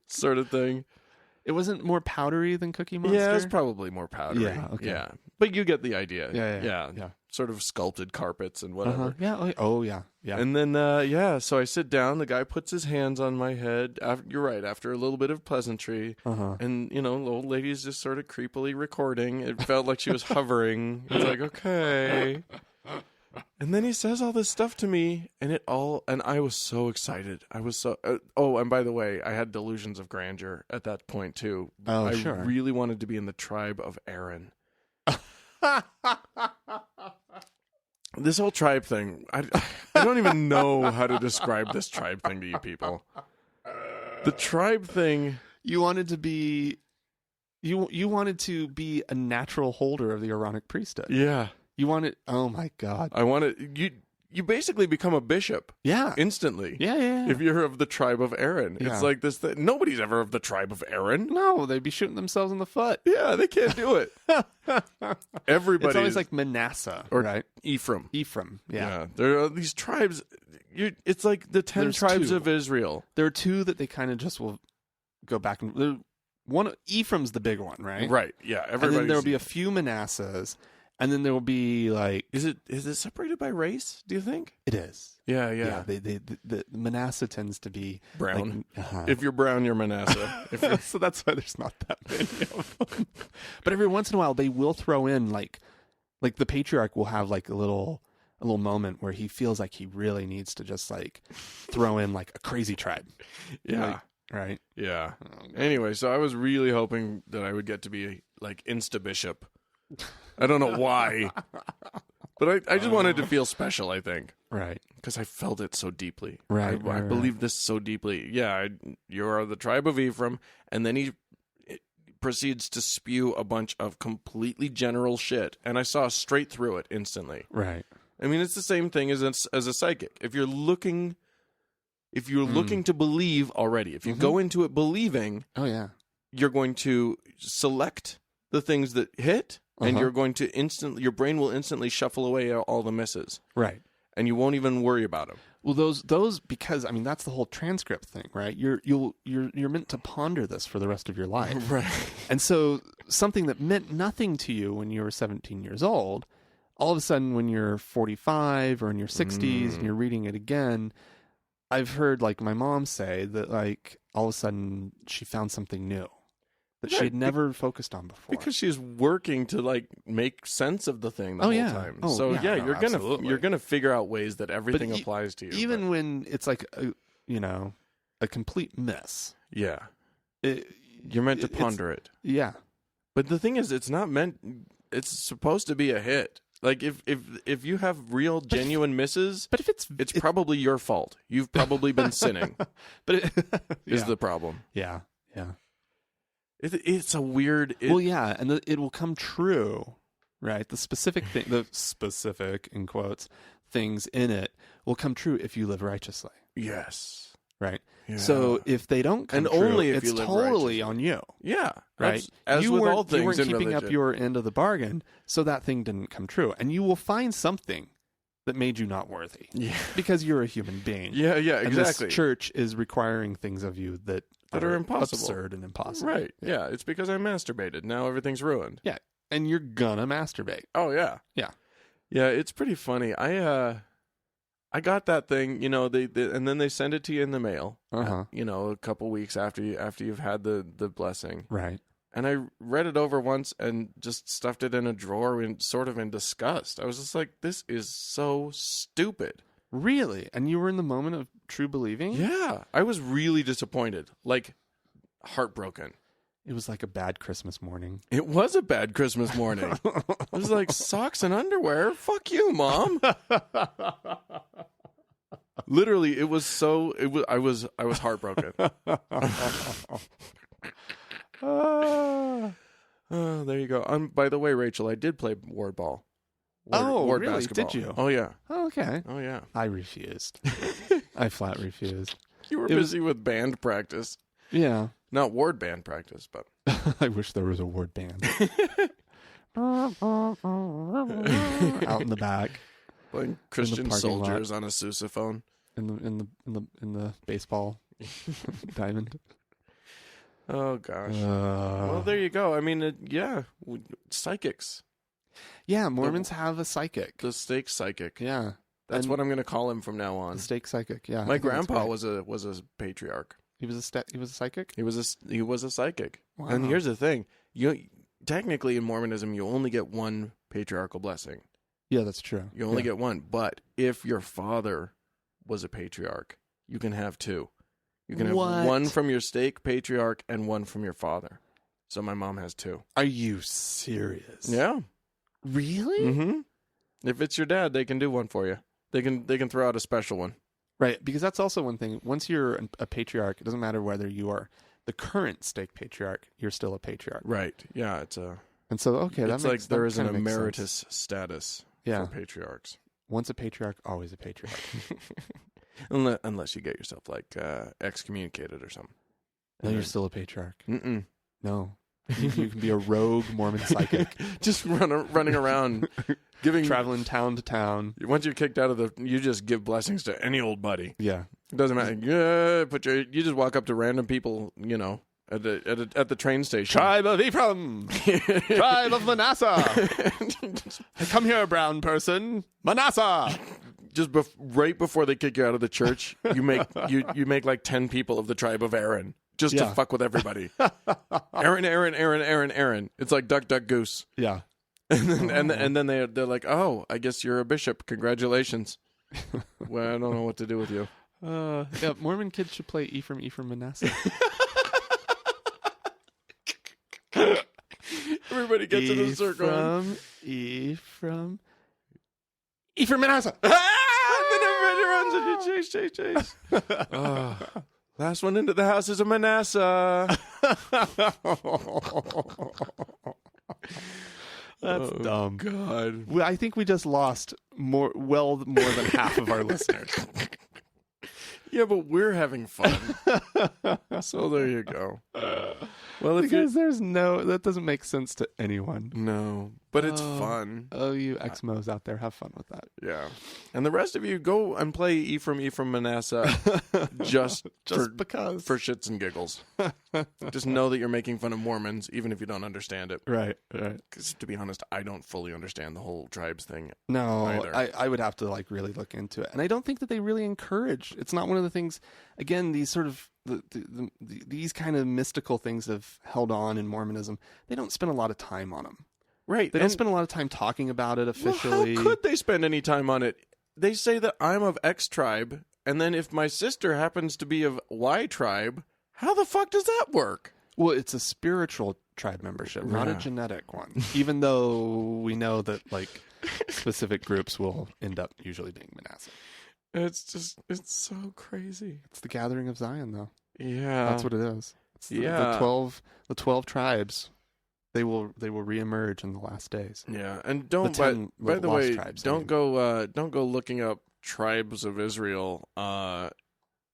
sort of thing. It wasn't more powdery than Cookie Monster? Yeah, it's probably more powdery. Yeah, okay. Yeah. But you get the idea. Yeah. Sort of sculpted carpets and whatever. Yeah. Oh, yeah. And then, so I sit down. The guy puts his hands on my head. You're right, after a little bit of pleasantry. And, the old lady's just sort of creepily recording. It felt like she was hovering. It's like, okay. And then he says all this stuff to me, and I was so excited. I was so. And by the way, I had delusions of grandeur at that point too. Oh, I sure. really wanted to be in the tribe of Aaron. This whole tribe thing, I don't even know how to describe this tribe thing to you people. The tribe thing. You wanted to be, you wanted to be a natural holder of the Aaronic priesthood. Yeah. You wanted, oh my God. I wanted, you basically become a bishop. Yeah. Instantly. Yeah. If you're of the tribe of Aaron. Yeah. It's like this thing. Nobody's ever of the tribe of Aaron. No, they'd be shooting themselves in the foot. Yeah, they can't do it. Everybody. It's always like Manasseh, or right? Ephraim. Yeah. There are these tribes. It's like the 10 tribes of Israel. There are two that they kind of just will go back and one. Ephraim's the big one, right? Right. Yeah. And then there will be a few Manassehs. And then there will be like, is it separated by race? Do you think it is? Yeah. The Manasseh tends to be brown. Like, If you're brown, you're Manasseh. So that's why there's not that many of them. But every once in a while, they will throw in like the patriarch will have like a little moment where he feels like he really needs to just like throw in like a crazy tribe. Yeah. Right. Yeah. Anyway, so I was really hoping that I would get to be like insta bishop. I don't know why, but I just wanted to feel special, I think. Right. Because I felt it so deeply. Right. I believe this so deeply. Yeah, you are the tribe of Ephraim. And then he proceeds to spew a bunch of completely general shit. And I saw straight through it instantly. Right. I mean, it's the same thing as a psychic. If you're looking to believe already, if you go into it believing, oh yeah, you're going to select the things that hit and you're going to your brain will instantly shuffle away all the misses, Right. and you won't even worry about them. Well, those because I mean that's the whole transcript thing, right? You're meant to ponder this for the rest of your life, Right. And so something that meant nothing to you when you were 17 years old, all of a sudden when you're 45 or in your 60s and you're reading it again, I've heard like my mom say that like all of a sudden she found something new that she had never focused on before. Because she's working to like make sense of the thing the whole time. Oh, so yeah, you're gonna absolutely. you're gonna figure out ways that everything But applies to you. Even when it's like a complete mess. Yeah. You're meant to ponder it. Yeah. But the thing is, it's not meant. It's supposed to be a hit. Like if you have real genuine misses, But if it's probably your fault. You've probably been sinning. But Is the problem? yeah. It's a weird. Well, yeah, and it will come true, right? The specific in quotes things in it will come true if you live righteously, Yes. right? Yeah. So if they don't come And true, only if it's you live totally righteously. on you, Yeah. right? As you with weren't, all things you weren't in keeping religion. up your end of the bargain, so that thing didn't come true, and you will find something that made you not worthy, Yeah. because you're a human being. Yeah. And Exactly. this church is requiring things of you that are impossible. absurd and impossible. Right. Yeah. It's because I masturbated. Now everything's ruined. Yeah, and you're gonna masturbate. Oh yeah. Yeah. Yeah. It's pretty funny. I got that thing. They and then they send it to you in the mail. A couple weeks after you've had the blessing. Right. And I read it over once and just stuffed it in a drawer and sort of in disgust. I was just like, this is so stupid. Really? And you were in the moment of true believing? Yeah. I was really disappointed. Like, heartbroken. It was like a bad Christmas morning. It was a bad Christmas morning. It was like socks and underwear. Fuck you, Mom. Literally, it was so. I was heartbroken. There you go. By the way, Rachel, I did play ward ball. Ward really? basketball. Did you? Oh yeah. Oh, okay. Oh yeah. I refused. I flat refused. You were busy with band practice. Yeah. Not ward band practice, but I wish there was a ward band. Out in the back. playing Christian parking lot. soldiers on a sousaphone. In the baseball diamond. Oh gosh. Well, there you go. I mean, psychics. Yeah, Mormons have a psychic. The stake psychic. Yeah, That's and what I'm going to call him from now on. the stake psychic. Yeah, I My think that's grandpa great. was a patriarch. He was a psychic. He was a psychic. Wow. And here's the thing: technically in Mormonism, you only get one patriarchal blessing. Yeah, that's true. You only get one. But if your father was a patriarch, you can have two. You can have What? one from your stake patriarch and one from your father. So my mom has two. Are you serious? Yeah. Really? Mm-hmm. If it's your dad, they can do one for you. They can throw out a special one. Right, because that's also one thing. Once you're a patriarch, it doesn't matter whether you are the current stake patriarch, you're still a patriarch. Right. Yeah. And so, okay, that it's makes like there is an kinda makes emeritus sense. status Yeah. for patriarchs. Once a patriarch, always a patriarch. Unless you get yourself like excommunicated or something. No, you're still a patriarch. Mm-mm. No. You can be a rogue Mormon psychic. Just running around giving Traveling town to town. Once you're kicked out of you just give blessings to any old buddy. Yeah. It doesn't matter. Yeah, you just walk up to random people, at the train station. Tribe of Ephraim. Tribe of Manasseh. Come here, brown person. Manasseh. Just right before they kick you out of the church, you make you make like 10 people of the tribe of Aaron just to fuck with everybody. Aaron. It's like duck, duck, goose. Yeah. And then they're like, oh, I guess you're a bishop. Congratulations. Well, I don't know what to do with you. Yeah, Mormon kids should play Ephraim, Manasseh. Everybody gets in a circle. Ephraim, Manasseh. And then everybody runs and chase. Oh, last one into the house is a Manasseh. That's dumb. God. Well, I think we just lost more than half of our listeners. Yeah, but we're having fun. So there you go. Well, because that doesn't make sense to anyone. No, but it's fun. Oh, you Exmos out there, have fun with that. Yeah. And the rest of you, go and play Ephraim Manasseh just because. For shits and giggles. Just know that you're making fun of Mormons, even if you don't understand it. Right. Because to be honest, I don't fully understand the whole tribes thing. No, either. I would have to really look into it. And I don't think that they really encourage. It's not one of the things, again, these sort of, these kind of mystical things have held on in Mormonism. They don't spend a lot of time on them. Right. They don't spend a lot of time talking about it officially. Well, how could they spend any time on it? They say that I'm of X tribe, and then if my sister happens to be of Y tribe, how the fuck does that work? Well, it's a spiritual tribe membership, not a genetic one. Even though we know that specific groups will end up usually being Manasseh. It's so crazy. It's the gathering of Zion, though. Yeah, that's what it is. It's the 12 tribes. They will reemerge in the last days. Yeah, and by the way, don't go looking up tribes of Israel on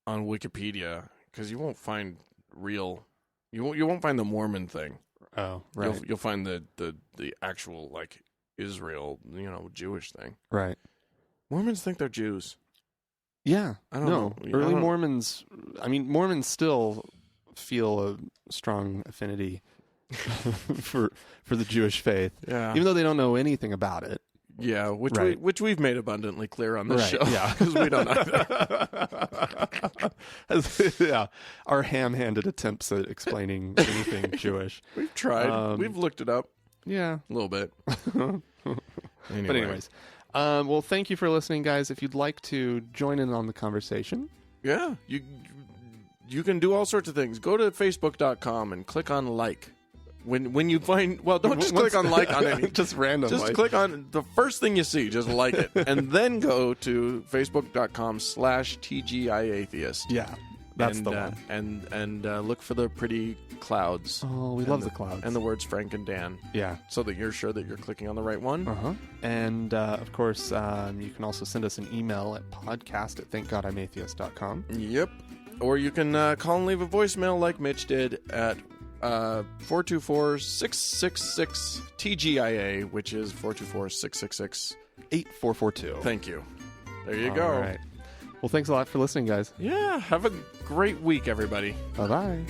Wikipedia, because you won't find you won't find the Mormon thing. Oh, right. You'll find the actual Israel, Jewish thing. Right. Mormons think they're Jews. Yeah. I don't know. Early Mormons, Mormons still feel a strong affinity for the Jewish faith. Yeah. Even though they don't know anything about it. Yeah, which we've made abundantly clear on this show. Yeah, because we don't either. Yeah, our ham-handed attempts at explaining anything Jewish. We've tried. We've looked it up. Yeah, a little bit. But anyways, well, thank you for listening, guys. If you'd like to join in on the conversation, yeah, you can do all sorts of things. Go to Facebook.com and click on like. When you find, don't just click on like on anything. Just randomly. Just click on the first thing you see. Just like it. And then go to Facebook.com/TGIAtheist. Yeah, that's the one. And look for the pretty clouds. Oh, we love the clouds. And the words Frank and Dan. Yeah. So that you're sure that you're clicking on the right one. Uh-huh. And, of course, you can also send us an email at podcast@thankgodimatheist.com. Yep. Or you can call and leave a voicemail like Mitch did at 424-666-TGIA, which is 424-666-8442. Thank you. There you go. All right. Well, thanks a lot for listening, guys. Yeah. Have a great week, everybody. Bye-bye.